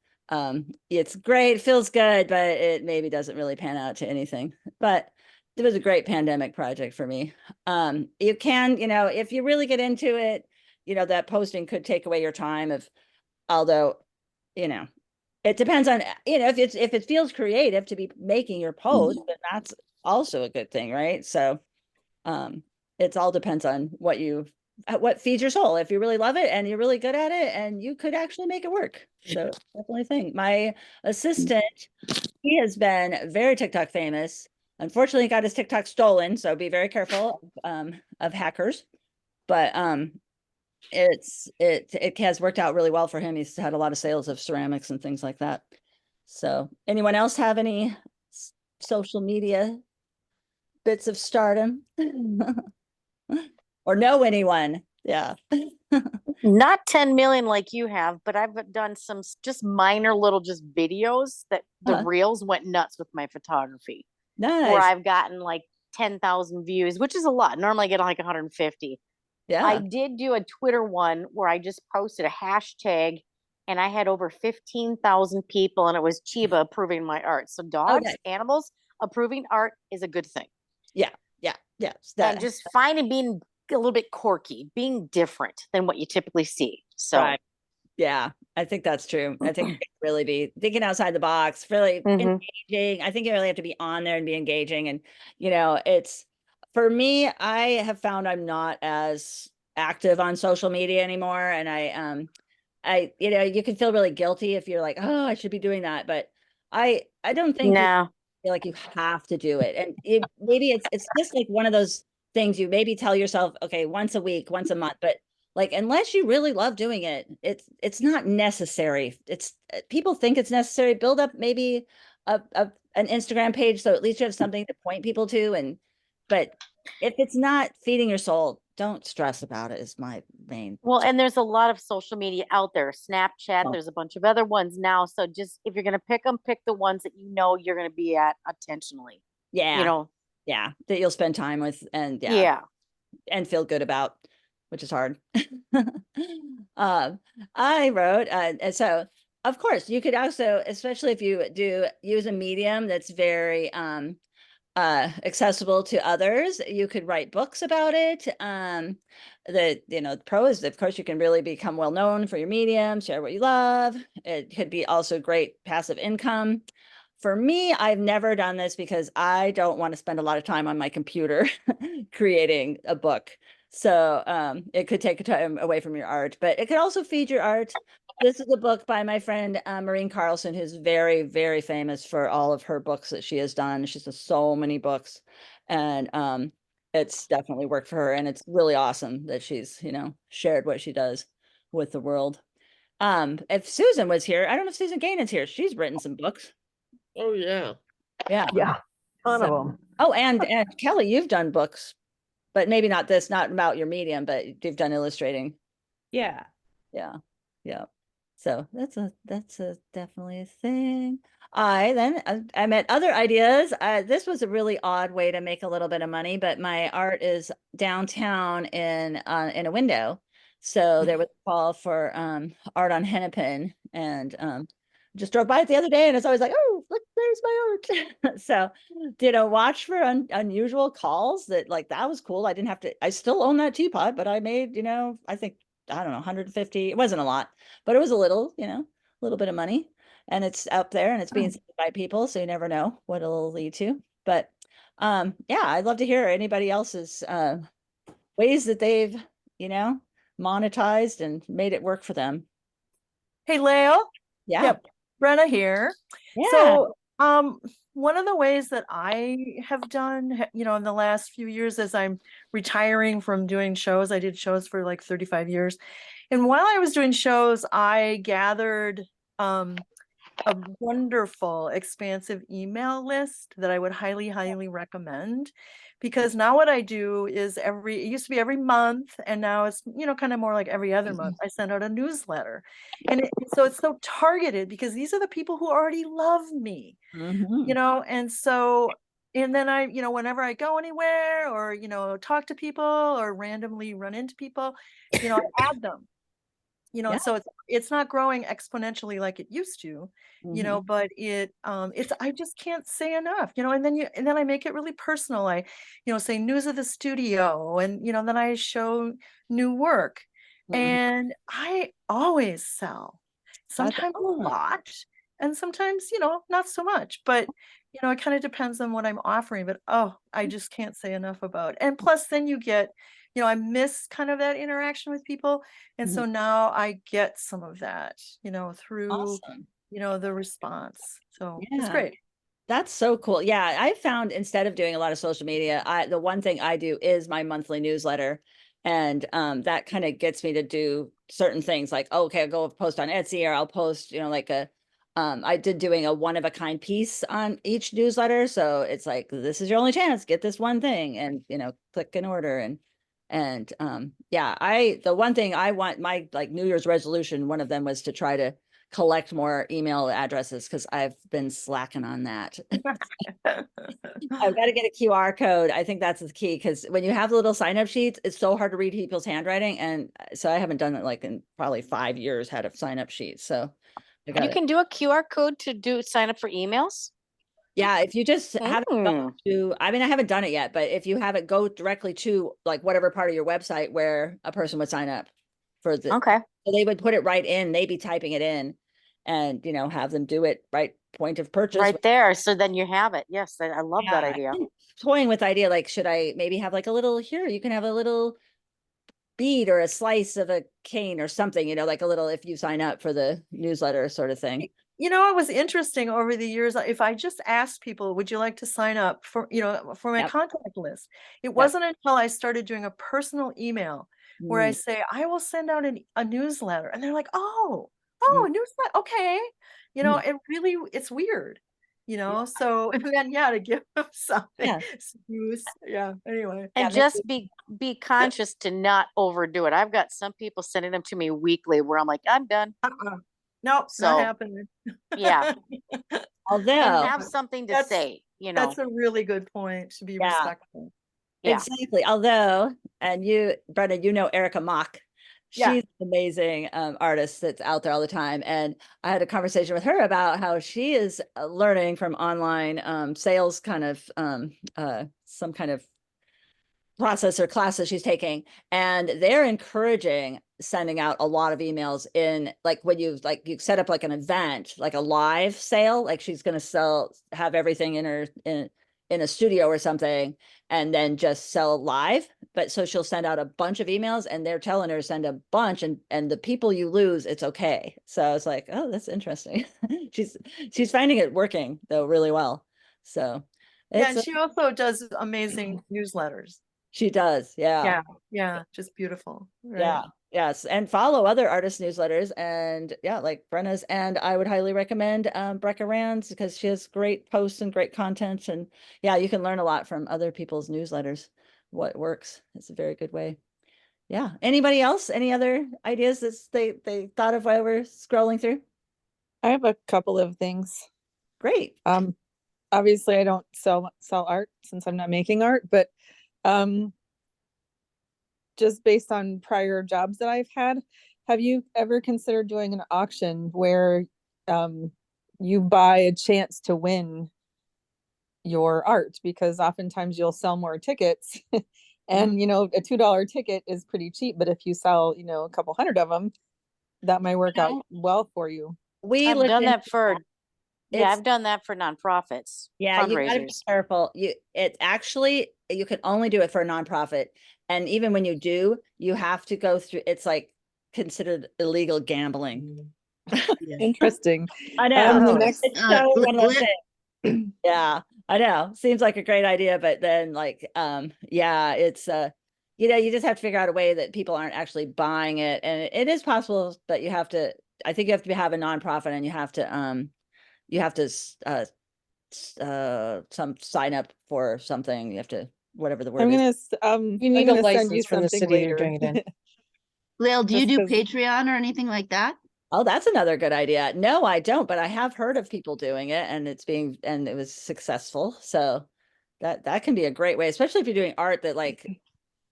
it's great, it feels good, but it maybe doesn't really pan out to anything. But it was a great pandemic project for me. You can, if you really get into it, that posting could take away your time although, it depends on, if it feels creative to be making your post, then that's also a good thing, right? So it all depends on what feeds your soul. If you really love it and you're really good at it, and you could actually make it work. So definitely think. My assistant, he has been very TikTok famous. Unfortunately, got his TikTok stolen, so be very careful of hackers. But it has worked out really well for him. He's had a lot of sales of ceramics and things like that. So anyone else have any social media bits of stardom? Or know anyone? Yeah. Not 10 million like you have, but I've done some just minor little videos that the reels went nuts with my photography. Nice. Where I've gotten like 10,000 views, which is a lot. Normally I get like 150. Yeah. I did do a Twitter one where I just posted a hashtag and I had over 15,000 people, and it was Chiba approving my art. So dogs, animals approving art is a good thing. Yeah. And just finding being a little bit quirky, being different than what you typically see. So right. Yeah, I think that's true. I think really be thinking outside the box, really engaging. I think you really have to be on there and be engaging. And, it's, for me, I have found I'm not as active on social media anymore. And you can feel really guilty if you're like, oh, I should be doing that. But I don't think you feel like you have to do it. And maybe it's just like one of those things you maybe tell yourself, okay, once a week, once a month, but like, unless you really love doing it, it's not necessary. It's people think it's necessary. Build up maybe an Instagram page, so at least you have something to point people to. But if it's not feeding your soul, don't stress about it, is my main. Well, and there's a lot of social media out there. Snapchat, there's a bunch of other ones now. So just, if you're going to pick them, pick the ones that you're going to be at attentionally. Yeah. Yeah. That you'll spend time with and and feel good about, which is hard. I wrote, and so of course you could also, especially if you do use a medium that's very accessible to others, you could write books about it. The pro is, of course, you can really become well known for your medium, share what you love. It could be also great passive income. For me, I've never done this because I don't want to spend a lot of time on my computer creating a book. So it could take time away from your art, but it could also feed your art. This is a book by my friend Maureen Carlson, who's very, very famous for all of her books that she has done. She's done so many books, and it's definitely worked for her. And it's really awesome that she's, shared what she does with the world. If Susan was here, I don't know if Susan Gain is here. She's written some books. Oh yeah. Yeah. Yeah. Ton of So- them. Oh, and Kelly, you've done books, but maybe not this, not about your medium, but you've done illustrating. Yeah. Yeah. Yeah. So that's a definitely a thing. I met other ideas. This was a really odd way to make a little bit of money, but my art is downtown in a window. So there was a call for art on Hennepin, and just drove by it the other day, and it's always like, oh, look, there's my art. So did a watch for unusual calls that was cool. I didn't have to. I still own that teapot, but I made, I think, I don't know, 150. It wasn't a lot, but it was a little bit of money, and it's out there and it's being seen by people, so you never know what it'll lead to. But yeah, I'd love to hear anybody else's ways that they've, monetized and made it work for them. Hey, Layl. Yeah. Yep. Brenna here. Yeah. So, one of the ways that I have done, in the last few years as I'm retiring from doing shows, I did shows for like 35 years. And while I was doing shows, I gathered a wonderful, expansive email list that I would highly, highly recommend. Because now what I do is it used to be every month, and now it's, kind of more like every other month. I send out a newsletter. And so it's so targeted because these are the people who already love me, and so, and then I, whenever I go anywhere or, talk to people or randomly run into people, I add them. Yeah. So it's not growing exponentially like it used to, but I just can't say enough, and then I make it really personal. I, say news of the studio, and, then I show new work, and I always sell, sometimes a lot, and sometimes, not so much, but, it kind of depends on what I'm offering, but, I just can't say enough about. And plus then you get, I miss kind of that interaction with people. And so now I get some of that, through, Awesome. the response. So it's Yeah. great. That's so cool. Yeah, I found instead of doing a lot of social media, the one thing I do is my monthly newsletter. And that kind of gets me to do certain things like, okay, I'll go post on Etsy, or I'll post, I did doing a one of a kind piece on each newsletter. So it's like, this is your only chance, get this one thing, and, click an order. And yeah, the one thing I want, my like New Year's resolution, one of them was to try to collect more email addresses, because I've been slacking on that. I've got to get a QR code. I think that's the key, because when you have the little sign up sheets, it's so hard to read people's handwriting. And so I haven't done it like in probably 5 years, had a sign up sheet. So I got You can do a QR code to sign up for emails? Yeah, if you just have it go to, I mean, I haven't done it yet, but if you have it go directly to like whatever part of your website where a person would sign up for the, Okay. so they would put it right in, they'd be typing it in, and, have them do it right point of purchase. Right there. So then you have it. Yes, I love that idea. Toying with the idea, like, should I maybe have like a little, here, you can have a little bead or a slice of a cane or something, like a little, if you sign up for the newsletter sort of thing. It was interesting over the years. If I just asked people, would you like to sign up for, for my contact list? It wasn't until I started doing a personal email where I say, I will send out a newsletter. And they're like, a newsletter. Okay. It really, it's weird, so, and then, to give them something. Yeah. Anyway. And just be conscious to not overdo it. I've got some people sending them to me weekly where I'm like, I'm done. Nope, not happening. Yeah. Although and have something to say, That's a really good point, to be respectful. Yeah. Exactly. Although, and you, Brenda, Erica Mock. She's an amazing artist that's out there all the time. And I had a conversation with her about how she is learning from online sales kind of some kind of process or classes she's taking, and they're encouraging sending out a lot of emails in, like, when you set up like an event, like a live sale, like she's going to have everything in her in a studio or something, and then just sell live. But so she'll send out a bunch of emails, and they're telling her to send a bunch, and the people you lose, it's okay. So I was like, oh, that's interesting. she's finding it working though really well. So and she also does amazing newsletters. She does. Yeah. Yeah. Just beautiful. Right? Yeah. Yes, and follow other artist newsletters, and yeah, like Brenna's, and I would highly recommend Brecca Rand's because she has great posts and great content, and yeah, you can learn a lot from other people's newsletters. What works? It's a very good way. Yeah. Anybody else? Any other ideas that they thought of while we're scrolling through? I have a couple of things. Great. Obviously I don't sell art since I'm not making art, but just based on prior jobs that I've had, have you ever considered doing an auction where you buy a chance to win your art? Because oftentimes you'll sell more tickets and you know, a $2 ticket is pretty cheap, but if you sell, you know, a couple hundred of them, that might work out well for you. We I've looked done that into for, yeah, It's- I've done that for nonprofits, Yeah, you gotta be fundraisers. careful. It actually, you can only do it for a nonprofit. And even when you do, you have to go through, it's like considered illegal gambling. Interesting. I know. The next, It's so one of those things. Yeah, I know. Seems like a great idea, but then like, yeah, it's, you know, you just have to figure out a way that people aren't actually buying it. And it is possible, but you have to, I think you have to have a nonprofit and you have to, some sign up for something. You have to, whatever the word I'm is. You need I'm a gonna send you license from the something city you're later. doing it in. Lael, do you Just do 'cause- Patreon or anything like that? Oh, that's another good idea. No, I don't, but I have heard of people doing it and and it was successful. So that can be a great way, especially if you're doing art that like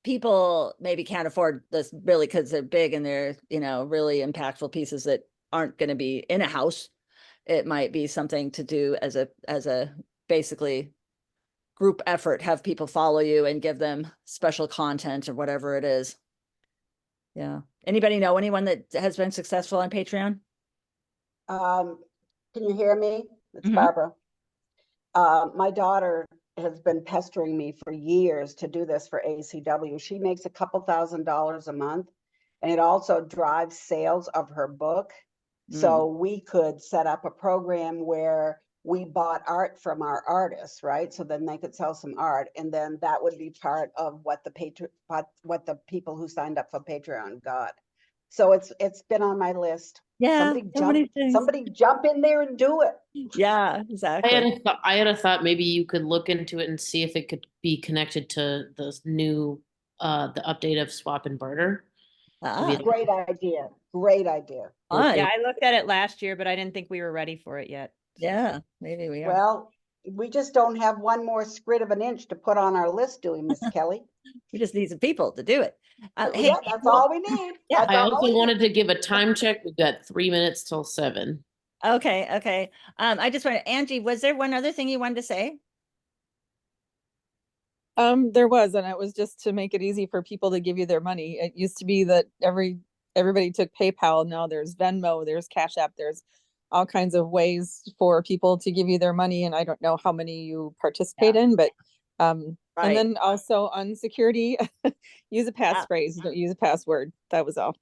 people maybe can't afford this really because they're big and they're, you know, really impactful pieces that aren't going to be in a house. It might be something to do as a basically group effort, have people follow you and give them special content or whatever it is. Yeah. Anybody know anyone that has been successful on Patreon? Can you hear me? It's Mhm. Barbara. My daughter has been pestering me for years to do this for ACW. She makes a couple $1,000s a month, and it also drives sales of her book. So we could set up a program where we bought art from our artists, right? So then they could sell some art, and then that would be part of what the people who signed up for Patreon got. So it's been on my list. Yeah, so many things. Somebody jump in there and do it. Yeah, exactly. I had a thought maybe you could look into it and see if it could be connected to the new the update of swap and barter. Ah, Great idea. Great idea. fun. Yeah, I looked at it last year, but I didn't think we were ready for it yet. Yeah, maybe we are. Well, we just don't have one more scrid of an inch to put on our list, do we, Miss Kelly? We just need some people to do it. Hey, Yeah, that's all we need. Yeah. That's I all also we wanted to give a time check. We've got 3 minutes till 7. okay. I just wanted, Angie, was there one other thing you wanted to say? There was, and it was just to make it easy for people to give you their money. It used to be that everybody took PayPal. Now there's Venmo, there's Cash App, there's all kinds of ways for people to give you their money. And I don't know how many you participate in, but Right. and then also on security, use a passphrase, don't use a password. That was all.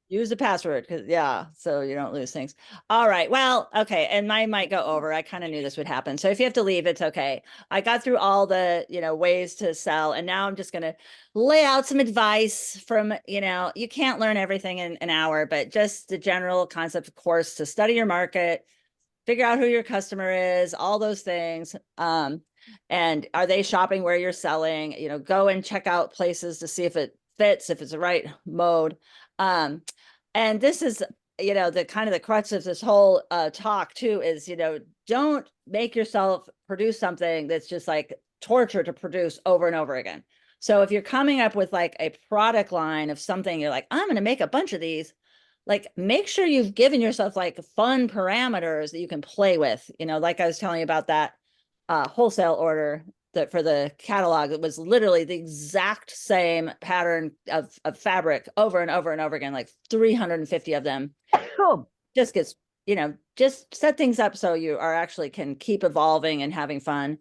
Use a password, because yeah, so you don't lose things. All right. Well, okay. And mine might go over. I kind of knew this would happen. So if you have to leave, it's okay. I got through all the, you know, ways to sell. And now I'm just going to lay out some advice from, you know, you can't learn everything in an hour, but just the general concept, of course, to study your market, figure out who your customer is, all those things. And are they shopping where you're selling? You know, go and check out places to see if it fits, if it's the right mode. And this is, you know, the kind of the crux of this whole talk too is, you know, don't make yourself produce something that's just like torture to produce over and over again. So if you're coming up with like a product line of something, you're like, I'm going to make a bunch of these, like make sure you've given yourself like fun parameters that you can play with, you know, like I was telling you about that wholesale order that for the catalog, it was literally the exact same pattern of fabric over and over and over again, like 350 of them. Just gets, you know, just set things up so you are actually can keep evolving and having fun.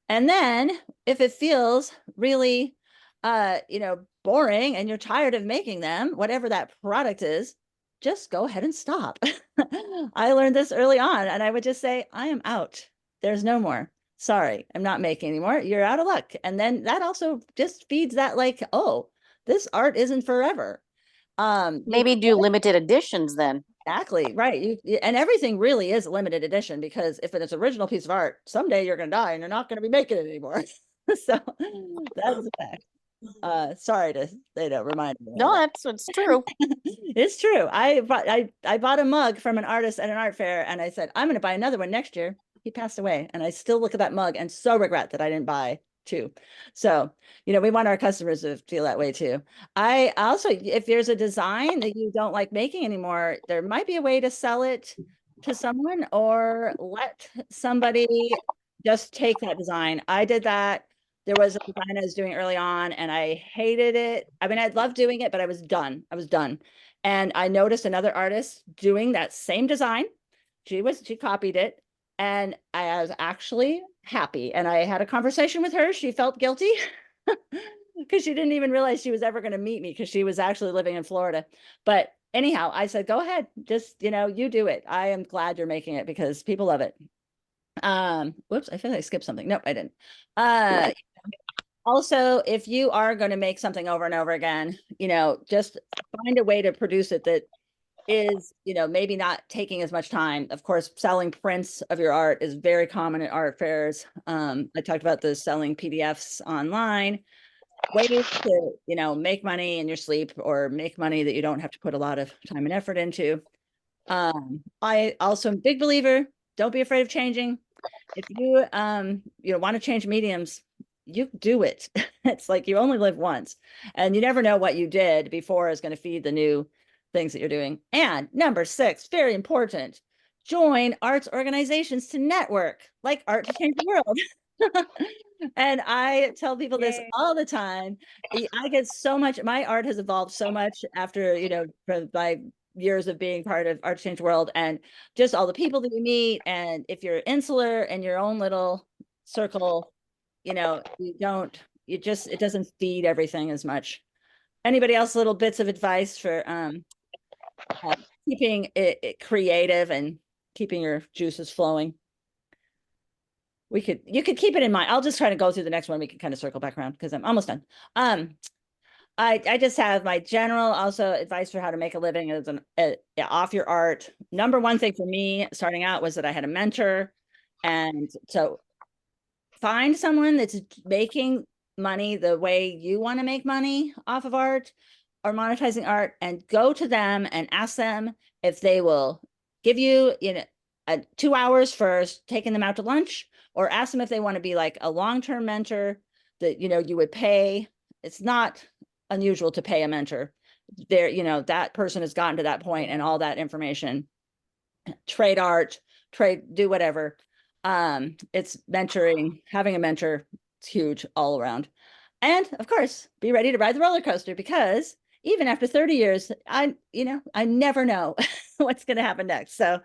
And then if it feels really, you know, boring and you're tired of making them, whatever that product is, just go ahead and stop. I learned this early on and I would just say, I am out. There's no more. Sorry, I'm not making anymore. You're out of luck. And then that also just feeds that like, oh, this art isn't forever. Maybe do limited editions then. Exactly, right. And everything really is a limited edition, because if it's an original piece of art, someday you're going to die and you're not going to be making it anymore. So that is a fact. Sorry to remind me. No, it's true. It's true. I bought a mug from an artist at an art fair, and I said, I'm going to buy another one next year. He passed away, and I still look at that mug and so regret that I didn't buy two. So, we want our customers to feel that way too. I also, if there's a design that you don't like making anymore, there might be a way to sell it to someone, or let somebody just take that design. I did that. There was a design I was doing early on and I hated it. I mean, I loved doing it, but I was done. And I noticed another artist doing that same design. She copied it, and I was actually happy. And I had a conversation with her. She felt guilty because she didn't even realize she was ever going to meet me, because she was actually living in Florida. But anyhow, I said, go ahead, just, you do it. I am glad you're making it because people love it. Whoops, I feel like I skipped something. Nope, I didn't. Also, if you are going to make something over and over again, just find a way to produce it that is, maybe not taking as much time. Of course, selling prints of your art is very common at art fairs. I talked about the selling PDFs online. Ways to, make money in your sleep, or make money that you don't have to put a lot of time and effort into. I also am a big believer, don't be afraid of changing. If you, want to change mediums, you do it. It's like you only live once, and you never know what you did before is going to feed the new things that you're doing. And number 6, very important, join arts organizations to network, like Art to Change the World. And I tell people this all the time. I get so much, my art has evolved so much after, from my years of being part of Art to Change the World, and just all the people that you meet. And if you're insular in your own little circle, it doesn't feed everything as much. Anybody else little bits of advice for keeping it creative and keeping your juices flowing? You could keep it in mind. I'll just try to go through the next one. We can kind of circle back around because I'm almost done. I just have my general also advice for how to make a living as off your art. Number one thing for me starting out was that I had a mentor. And so find someone that's making money the way you want to make money off of art or monetizing art, and go to them and ask them if they will give you, 2 hours for taking them out to lunch, or ask them if they want to be like a long-term mentor that, you would pay. It's not unusual to pay a mentor. That person has gotten to that point and all that information, trade art, do whatever. It's mentoring, having a mentor, it's huge all around. And of course, be ready to ride the roller coaster, because even after 30 years, I never know what's going to happen next. So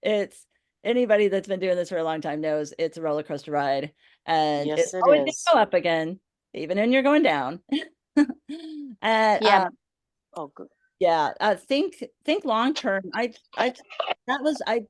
it's, anybody that's been doing this for a long time knows it's a roller coaster ride, and Yes, it's it always going is. to go up again, even when you're going down. And, Yeah. Oh, good. yeah, think long term. I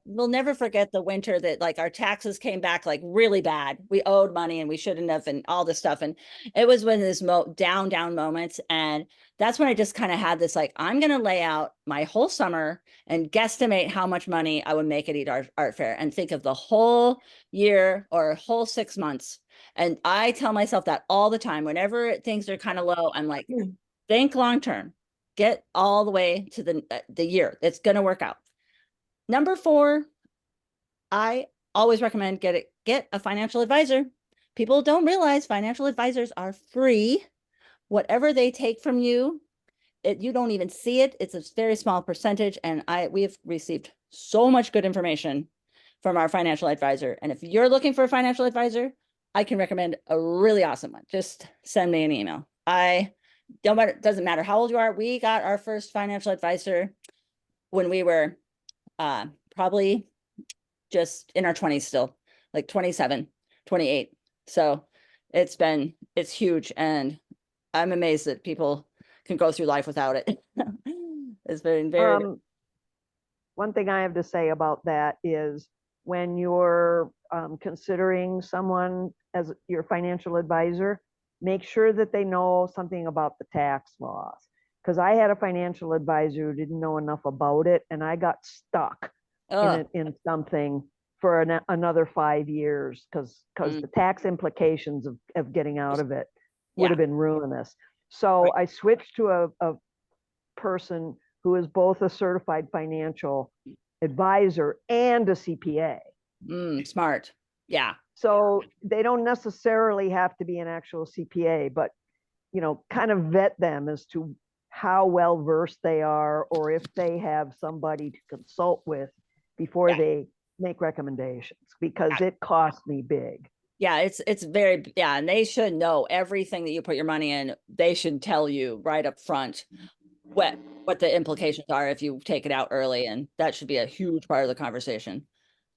will never forget the winter that, like, our taxes came back like really bad. We owed money and we shouldn't have, and all this stuff. And it was when this down moments. And that's when I just kind of had this, like, I'm going to lay out my whole summer and guesstimate how much money I would make at each art fair, and think of the whole year or whole 6 months. And I tell myself that all the time. Whenever things are kind of low, I'm like, think long term. Get all the way to the year. It's going to work out. Number 4, I always recommend get a financial advisor. People don't realize financial advisors are free. Whatever they take from you, you don't even see it. It's a very small percentage. And we have received so much good information from our financial advisor. And if you're looking for a financial advisor, I can recommend a really awesome one. Just send me an email. Doesn't matter how old you are. We got our first financial advisor when we were probably just in our 20s still, like 27, 28. So it's huge. And I'm amazed that people can go through life without it. It's very. One thing I have to say about that is, when you're considering someone as your financial advisor, make sure that they know something about the tax laws. because I had a financial advisor who didn't know enough about it, and I got stuck Ugh. in something for another 5 years because the tax implications of getting out of it would have been ruinous. So I switched to a person who is both a certified financial advisor and a CPA. Smart. Yeah. So they don't necessarily have to be an actual CPA, but kind of vet them as to how well versed they are, or if they have somebody to consult with before they make recommendations, because it cost me big. Yeah, it's very, and they should know everything that you put your money in. They should tell you right up front what the implications are if you take it out early, and that should be a huge part of the conversation.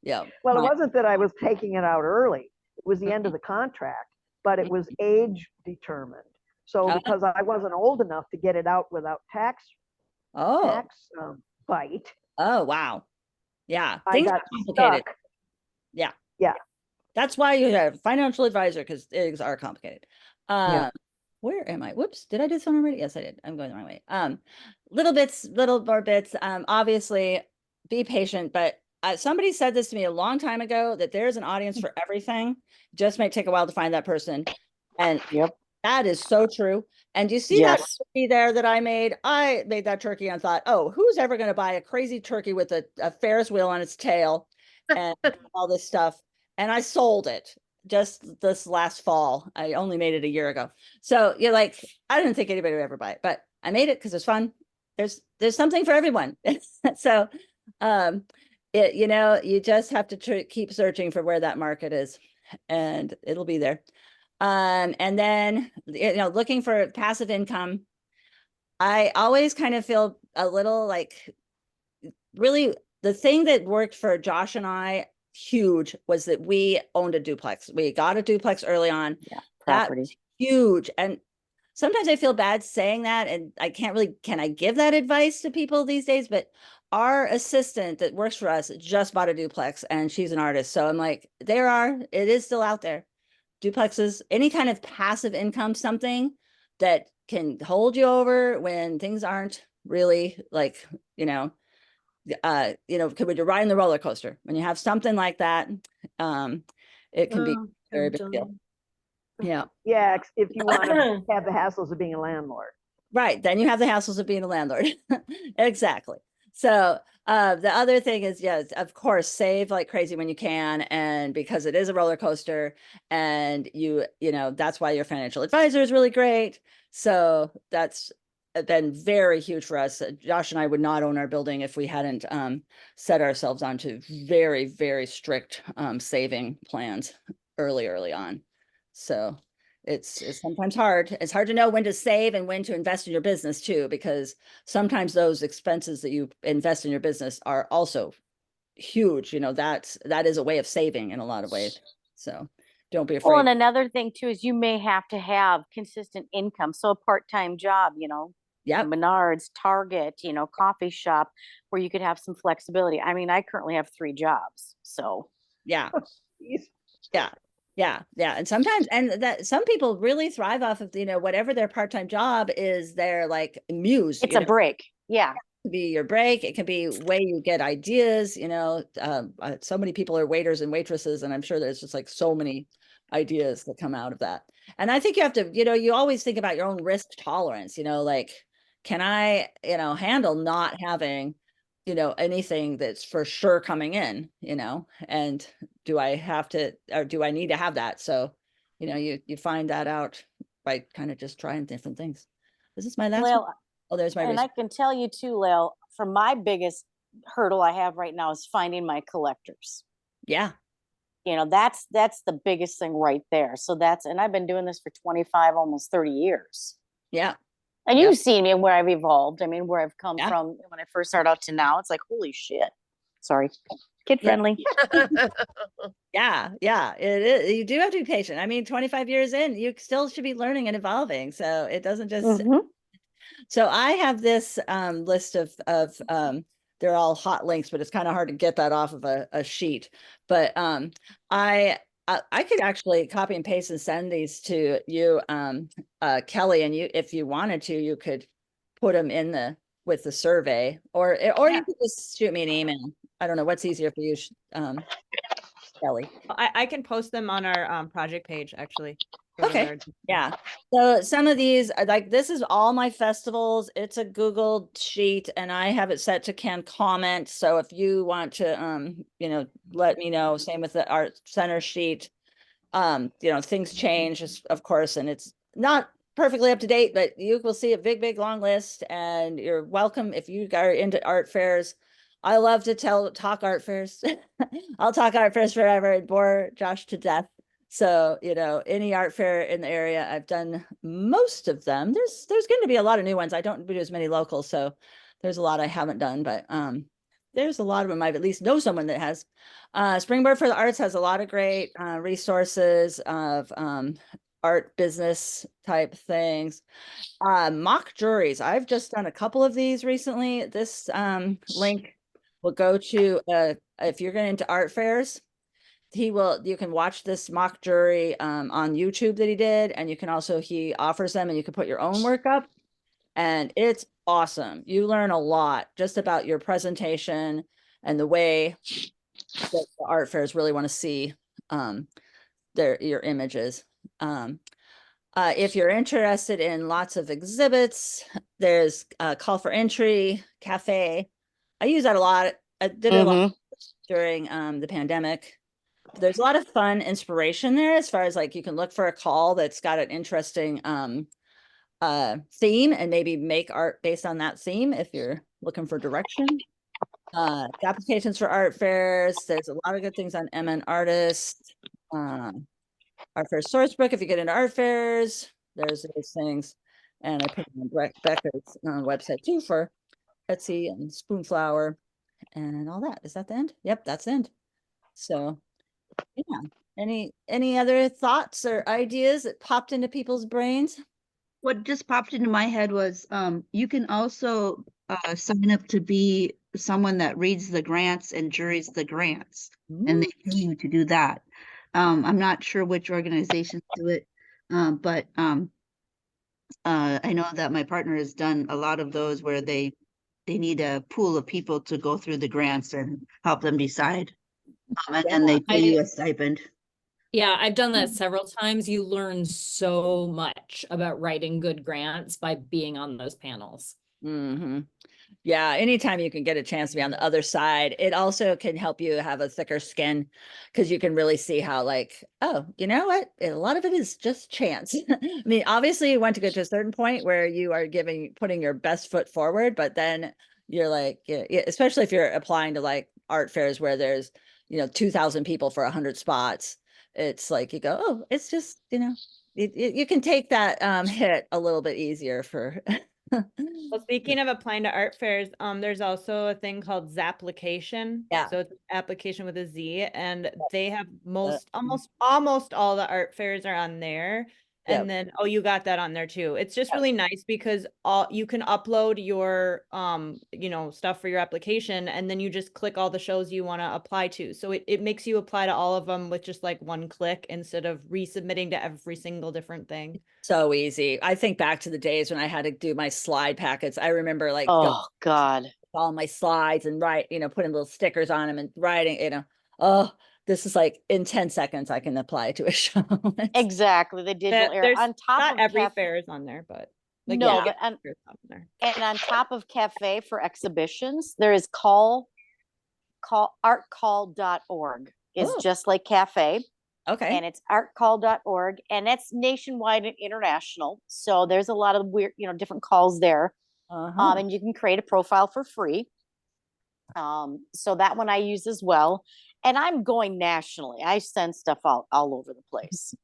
Yeah. Well, it wasn't that I was taking it out early. It was the end of the contract, but it was age determined. So because I wasn't old enough to get it out without tax bite. Oh, wow. Yeah. I Things got are complicated. Stuck. Yeah. Yeah. That's why you have a financial advisor, because things are complicated. Yeah. Where am I? Whoops. Did I do this one already? Yes, I did. I'm going the wrong way. Little more bits. Obviously be patient, but somebody said this to me a long time ago, that there's an audience for everything. Just might take a while to find that person. And that is so true. And you see that turkey there that I made that turkey and thought, oh, who's ever going to buy a crazy turkey with a Ferris wheel on its tail and all this stuff? And I sold it just this last fall. I only made it a year ago. So you're like, I didn't think anybody would ever buy it, but I made it because it's fun. There's something for everyone. So, you just have to keep searching for where that market is, and it'll be there. And then, looking for passive income. I always kind of feel a little like, really, the thing that worked for Josh and I huge was that we owned a duplex. We got a duplex early on. Yeah, property. That's huge. And sometimes I feel bad saying that, and I can't really, can I give that advice to people these days? But our assistant that works for us just bought a duplex, and she's an artist. So I'm like, it is still out there. Duplexes, any kind of passive income, something that can hold you over when things aren't really like, when you're riding the roller coaster, when you have something like that, it can be very big deal. Yeah. Yeah. If you want to have the hassles of being a landlord. Right. Then you have the hassles of being a landlord. Exactly. So the other thing is, yes, of course, save like crazy when you can. And because it is a roller coaster, and that's why your financial advisor is really great. So that's been very huge for us. Josh and I would not own our building if we hadn't set ourselves onto very, very strict saving plans early on. So it's sometimes hard. It's hard to know when to save and when to invest in your business too, because sometimes those expenses that you invest in your business are also huge. That is a way of saving in a lot of ways. So don't be afraid. Well, and another thing too is you may have to have consistent income. So a part-time job, Menards, Target, coffee shop, where you could have some flexibility. I mean, I currently have 3 jobs, so. Yeah. Yeah. And sometimes, that some people really thrive off of, whatever their part-time job is, their like muse. It's a break. Yeah. It could be your break. It can be way you get ideas, so many people are waiters and waitresses, and I'm sure there's just like so many ideas that come out of that. And I think you have to, you always think about your own risk tolerance, like, can I, handle not having, anything that's for sure coming in, and do I have to, or do I need to have that? So, you find that out by kind of just trying different things. This is my last one. Oh, there's my and I can tell you too, Layl, for my biggest hurdle I have right now is finding my collectors. Yeah. That's the biggest thing right there. So and I've been doing this for 25, almost 30 years. Yeah. And you've seen me where I've evolved. I mean, where I've come from when I first started out to now. It's like, holy shit. Sorry. Kid friendly. Yeah. It is. You do have to be patient. I mean, 25 years in, you still should be learning and evolving. So it doesn't just. So I have this list of they're all hot links, but it's kind of hard to get that off of a sheet. But I could actually copy and paste and send these to you, Kelly, and you, if you wanted to, you could put them in with the survey, or you could just shoot me an email. I don't know what's easier for you, Kelly. I can post them on our project page actually. Okay. Yeah. So some of these, like this is all my festivals. It's a Google sheet and I have it set to can comment. So if you want to, let me know, same with the art center sheet. Things change, of course, and it's not perfectly up to date, but you will see a big, long list and you're welcome if you are into art fairs. I love to talk art fairs. I'll talk art fairs forever and bore Josh to death. So, any art fair in the area, I've done most of them. There's going to be a lot of new ones. I don't do as many locals, so there's a lot I haven't done, but there's a lot of them I've at least know someone that has. Springboard for the Arts has a lot of great resources of art business type things. Mock juries. I've just done a couple of these recently. This link will go to if you're getting into art fairs. You can watch this mock jury on YouTube that he did, and you can also, he offers them and you can put your own work up, and it's awesome. You learn a lot just about your presentation and the way that the art fairs really want to see your images. If you're interested in lots of exhibits, there's a call for entry cafe. I use that a lot. I did a lot during the pandemic. There's a lot of fun inspiration there as far as like you can look for a call that's got an interesting theme and maybe make art based on that theme if you're looking for direction. Applications for art fairs. There's a lot of good things on MN Artist. Art Fair Sourcebook if you get into art fairs. There's those things. And I put them on Becca's website too for Etsy and Spoonflower and all that. Is that the end? Yep, that's the end. So yeah. Any other thoughts or ideas that popped into people's brains? What just popped into my head was you can also sign up to be someone that reads the grants and juries the grants, and they pay you to do that. I'm not sure which organizations do it, but I know that my partner has done a lot of those where they need a pool of people to go through the grants and help them decide, and then they pay you a stipend. Yeah, I've done that several times. You learn so much about writing good grants by being on those panels. Yeah, anytime you can get a chance to be on the other side, it also can help you have a thicker skin because you can really see how like, oh, you know what? A lot of it is just chance. I mean, obviously you want to get to a certain point where you are putting your best foot forward, but then you're like, especially if you're applying to like art fairs where there's, 2,000 people for 100 spots. It's like you go, oh, it's just, you can take that hit a little bit easier for. Well, speaking of applying to art fairs, there's also a thing called Zapplication. Yeah. So it's application with a Z, and they have almost all the art fairs are on there. And then, you got that on there too. It's just really nice because you can upload your, stuff for your application, and then you just click all the shows you want to apply to. So it makes you apply to all of them with just like one click instead of resubmitting to every single different thing. So easy. I think back to the days when I had to do my slide packets. I remember like Oh God. all my slides and putting little stickers on them and writing, this is like in 10 seconds I can apply to a show. Exactly. The digital era on top not of every fair is on there, but like, no, but and on top of cafe for exhibitions, there is artcall.org is just like cafe. Okay. And it's artcall.org, and that's nationwide and international. So there's a lot of weird, different calls there. And you can create a profile for free. So that one I use as well. And I'm going nationally. I send stuff all over the place.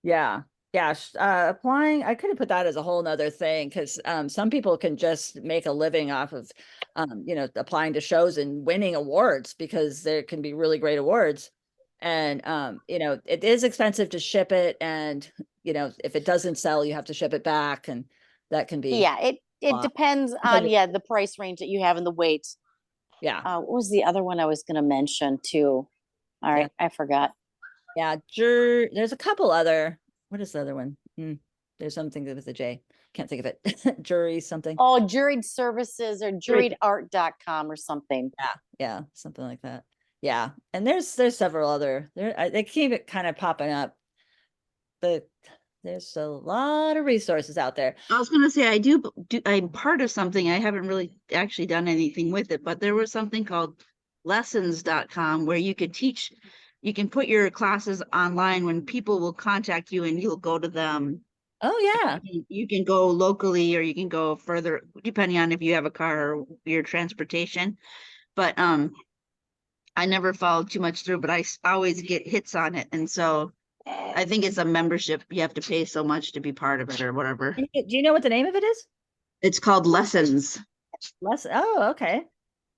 Yeah. Yeah. Applying, I could have put that as a whole nother thing because some people can just make a living off of, applying to shows and winning awards because there can be really great awards. And, it is expensive to ship it. And, if it doesn't sell, you have to ship it back. And that can be. Yeah, it depends on, the price range that you have and the weight. Yeah. What was the other one I was going to mention too? All right. I forgot. Yeah. There's a couple other, what is the other one? There's something with a J. Can't think of it. Jury something. Oh, juried services or juriedart.com or something. Yeah, something like that. Yeah, and there's several other they keep kind of popping up, but there's a lot of resources out there. I was gonna say I'm part of something. I haven't really actually done anything with it, but there was something called lessons.com where you could teach, you can put your classes online when people will contact you and you'll go to them. Oh yeah. You can go locally or you can go further, depending on if you have a car or your transportation. But I never followed too much through, but I always get hits on it. And so I think it's a membership. You have to pay so much to be part of it or whatever. Do you know what the name of it is? It's called Lessons. Oh, okay.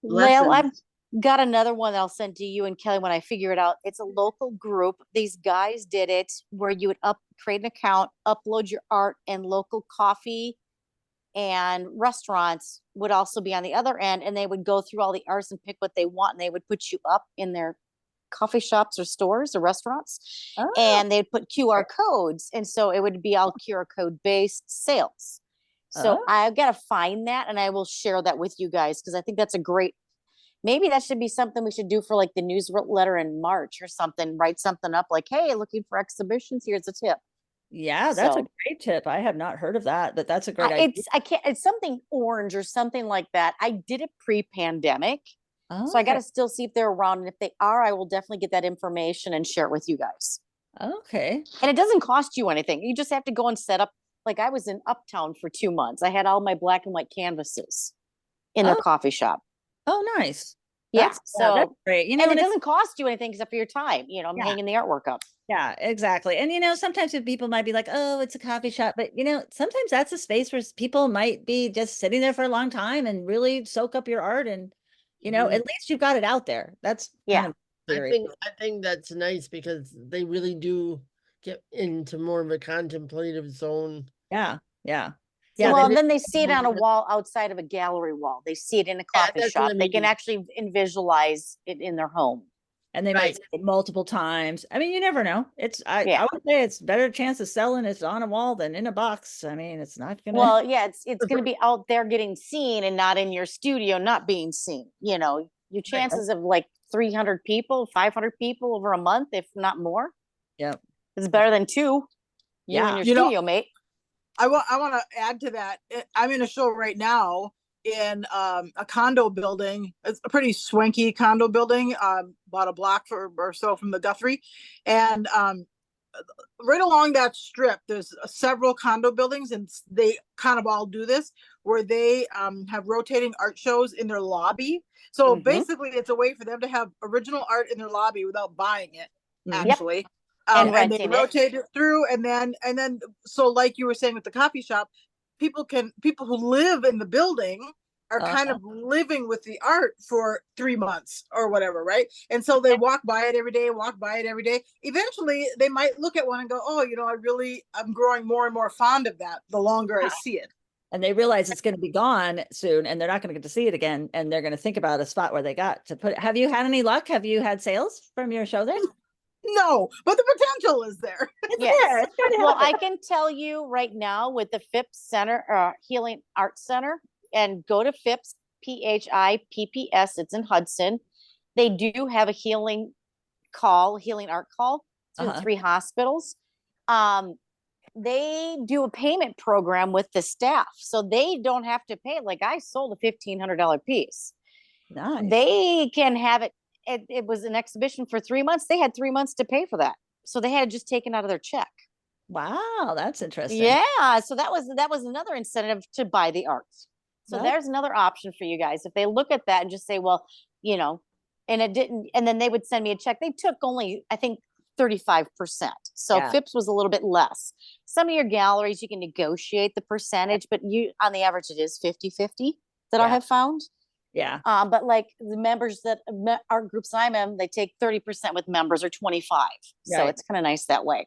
Layl, I've Lessons. got another one that I'll send to you and Kelly when I figure it out. It's a local group. These guys did it where you would create an account, upload your art, and local coffee and restaurants would also be on the other end, and they would go through all the arts and pick what they want, and they would put you up in their coffee shops or stores or restaurants, and they'd put QR codes, and so it would be all QR code based sales. So I've got to find that, and I will share that with you guys because I think that's a great. Maybe that should be something we should do for like the newsletter in March or something. Write something up like, "Hey, looking for exhibitions? Here's a tip." Yeah, that's a great tip. I have not heard of that, but that's a great idea. It's something orange or something like that. I did it pre-pandemic. So I got to still see if they're around. And if they are, I will definitely get that information and share it with you guys. Okay. And it doesn't cost you anything. You just have to go and set up. Like I was in Uptown for 2 months. I had all my black and white canvases in their coffee shop. Oh, nice. Yeah. So that's great. You know, and it doesn't cost you anything except for your time. You know, I'm hanging the artwork up. Yeah, exactly. And, you know, sometimes people might be like, oh, it's a coffee shop. But, you know, sometimes that's a space where people might be just sitting there for a long time and really soak up your art. And, you know, at least you've got it out there. That's kind of theory. I think that's nice because they really do get into more of a contemplative zone. Yeah. Well, then they see it on a wall outside of a gallery wall. They see it in a coffee shop. They can actually visualize it in their home. And they might see it multiple times. I mean, you never know. I would say it's better chance of selling it's on a wall than in a box. I mean, it's not gonna. Well, yeah, it's gonna be out there getting seen and not in your studio not being seen. You know, your chances of like 300 people, 500 people over a month, if not more. Yep. It's better than 2. You and your studio mate. I want to add to that. I'm in a show right now in a condo building. It's a pretty swanky condo building, about a block or so from the Guthrie. And right along that strip, there's several condo buildings, and they kind of all do this, where they have rotating art shows in their lobby. So basically, it's a way for them to have original art in their lobby without buying it, actually. Yep. And they rotate it through, and then so like you were saying with the coffee shop, people who live in the building are kind of living with the art for 3 months or whatever, right? And so they walk by it every day. Eventually they might look at one and go, oh, you know, I'm growing more and more fond of that the longer I see it. And they realize it's going to be gone soon and they're not going to get to see it again, and they're going to think about a spot where they got to put it. Have you had any luck? Have you had sales from your show there? No, but the potential is there. Yes. Well, I can tell you right now with the Phipps Center, Healing Arts Center, and go to Phipps, PHIPPS. It's in Hudson. They do have a healing art call to 3 hospitals. They do a payment program with the staff, so they don't have to pay. Like I sold a $1,500 piece. Nice. They can have it. It was an exhibition for 3 months. They had 3 months to pay for that. So they had just taken out of their check. Wow, that's interesting. Yeah. So that was another incentive to buy the arts. So there's another option for you guys. If they look at that and just say, well, you know, and it didn't, and then they would send me a check. They took only, I think, 35%. So Phipps was a little bit less. Some of your galleries, you can negotiate the percentage, but on the average, it is 50-50 that I have found. Yeah. But like the members that art groups I'm in, they take 30% with members or 25. So it's kind of nice that way.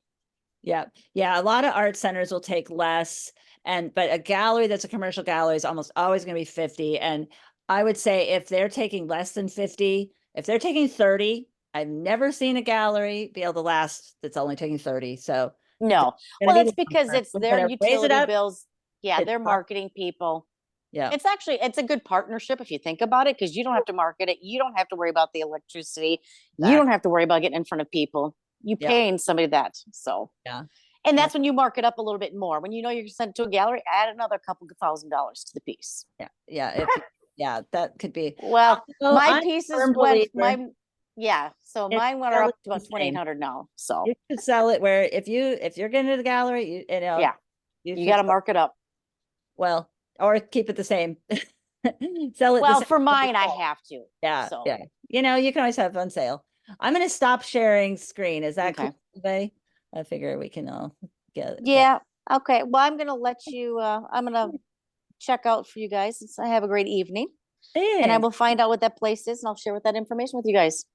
Yeah. Yeah. A lot of art centers will take less, but a gallery that's a commercial gallery is almost always going to be 50. And I would say if they're taking less than 50, if they're taking 30, I've never seen a gallery be able to last that's only taking 30. So No. Gonna Well, be it's because longer. it's We their better raise it utility up. bills. Yeah, It's they're fun. marketing people. Yeah. It's a good partnership if you think about it, because you don't have to market it. You don't have to worry about the electricity. You Exactly. don't have to worry about getting in front of people. You Yeah. paying somebody that. So Yeah. and that's when you mark it up a little bit more. When you know you're gonna send it to a gallery, add another couple of $1,000s to the piece. Yeah. Yeah. Yeah. That could be. Well, So my I'm a pieces firm went believer so in mine went sell up it to about the same. 2,800 now. So You should sell it where if you're getting to the gallery, yeah, you you should got to sell- mark it up. well, or keep it the same. Sell it the Well, same for as mine, I before. have to. Yeah. So Yeah. You can always have on sale. I'm gonna stop sharing screen. Is that okay. cool, everybody? I figure we can all get. Yeah. Okay. Well, I'm gonna let you. I'm gonna check out for you guys. I have a great evening, and I Thanks. will find out what that place is, and I'll share with that information with you guys.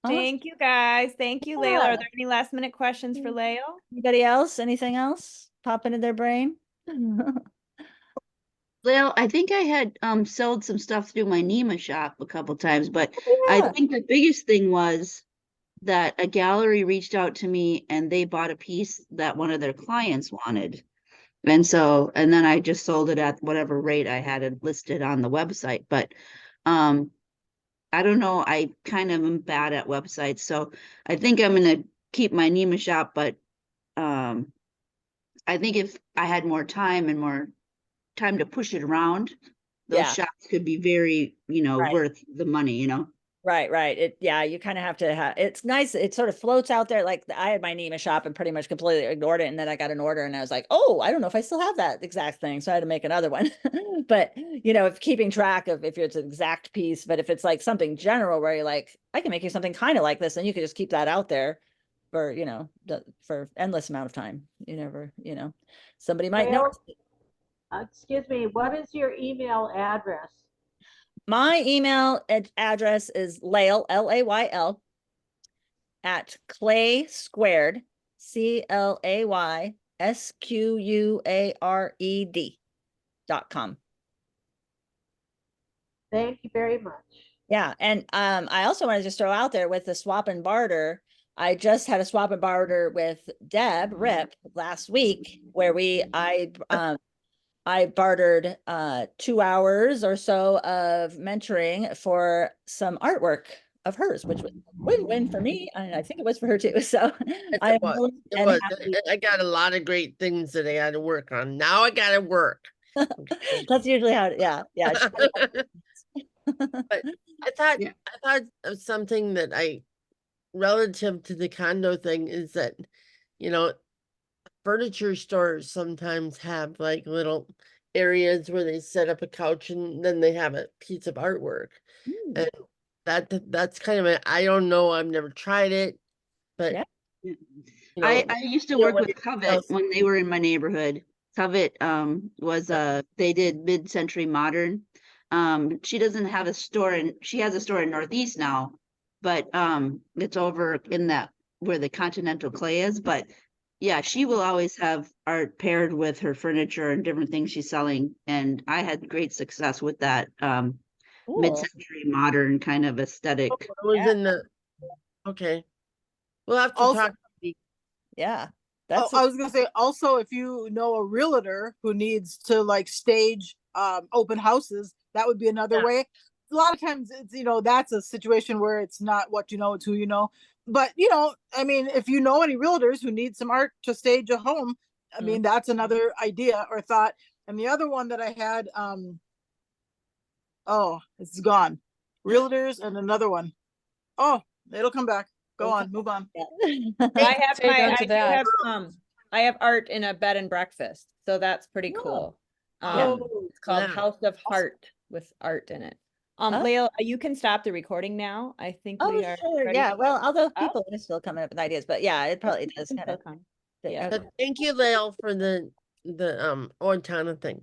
Awesome. Thank you guys. Thank you, Layla. Yeah. Are there any last minute questions for Layla? Anybody else? Anything else pop into their brain? Well, I think I had sold some stuff through my Nima shop a couple times, but I Yeah. think the biggest thing was that a gallery reached out to me and they bought a piece that one of their clients wanted. And then I just sold it at whatever rate I had it listed on the website. But I don't know, I kind of am bad at websites, so I think I'm gonna keep my Nima shop, but I think if I had more time and more time to push it around, those Yeah. shops could be very, Right. worth the money. Right. You kind of have to have, it's nice. It sort of floats out there. Like I had my Nima shop and pretty much completely ignored it. And then I got an order and I was like, oh, I don't know if I still have that exact thing. So I had to make another one. But, if keeping track of if it's an exact piece, but if it's like something general where you're like, I can make you something kind of like this, and you could just keep that out there for, for endless amount of time. You never, somebody might know. Excuse me, what is your email address? My email address is Layl, Layl, at clay squared, CLAYSQUARED.com. Thank you very much. Yeah. And I also want to just throw out there with the swap and barter. I just had a swap and barter with Deb Rip last week where I bartered 2 hours or so of mentoring for some artwork of hers, which was a win-win for me. And I think it was for her too. So I am willing It and was. happy. I got a lot of great things that I had to work on. Now I got to work. That's usually how, yeah. But I thought of something that relative to the condo thing is that, furniture stores sometimes have like little areas where they set up a couch and then they have a piece of artwork. And that's kind of I don't know, I've never tried it, but Yeah. I used to work with Covet when they were in my neighborhood. Covet was they did mid-century modern. She doesn't have a store she has a store in Northeast now, but it's over in that where the Continental Clay is. But yeah, she will always have art paired with her furniture and different things she's selling. And I had great success with that mid-century modern kind of aesthetic. it was in the okay. We'll have to Also- talk. Yeah. I was gonna say also, if you know a realtor who needs to like stage open houses, that would be another way. A lot of times it's that's a situation where it's not what you know, it's who you know. But I mean, if you know any realtors who need some art to stage a home, I mean that's another idea or thought. And the other one that I had, oh, it's gone. Realtors and another one. Oh, it'll come back. Go on, move on. I have art in a bed and breakfast, so that's pretty cool. It's called House of Heart with art in it. Layla, you can stop the recording now. I think we are sure. ready. Yeah. Well, although people are still coming up with ideas, but yeah, it probably does kind of. Yeah. Thank you, Lael, for the Ortana thing.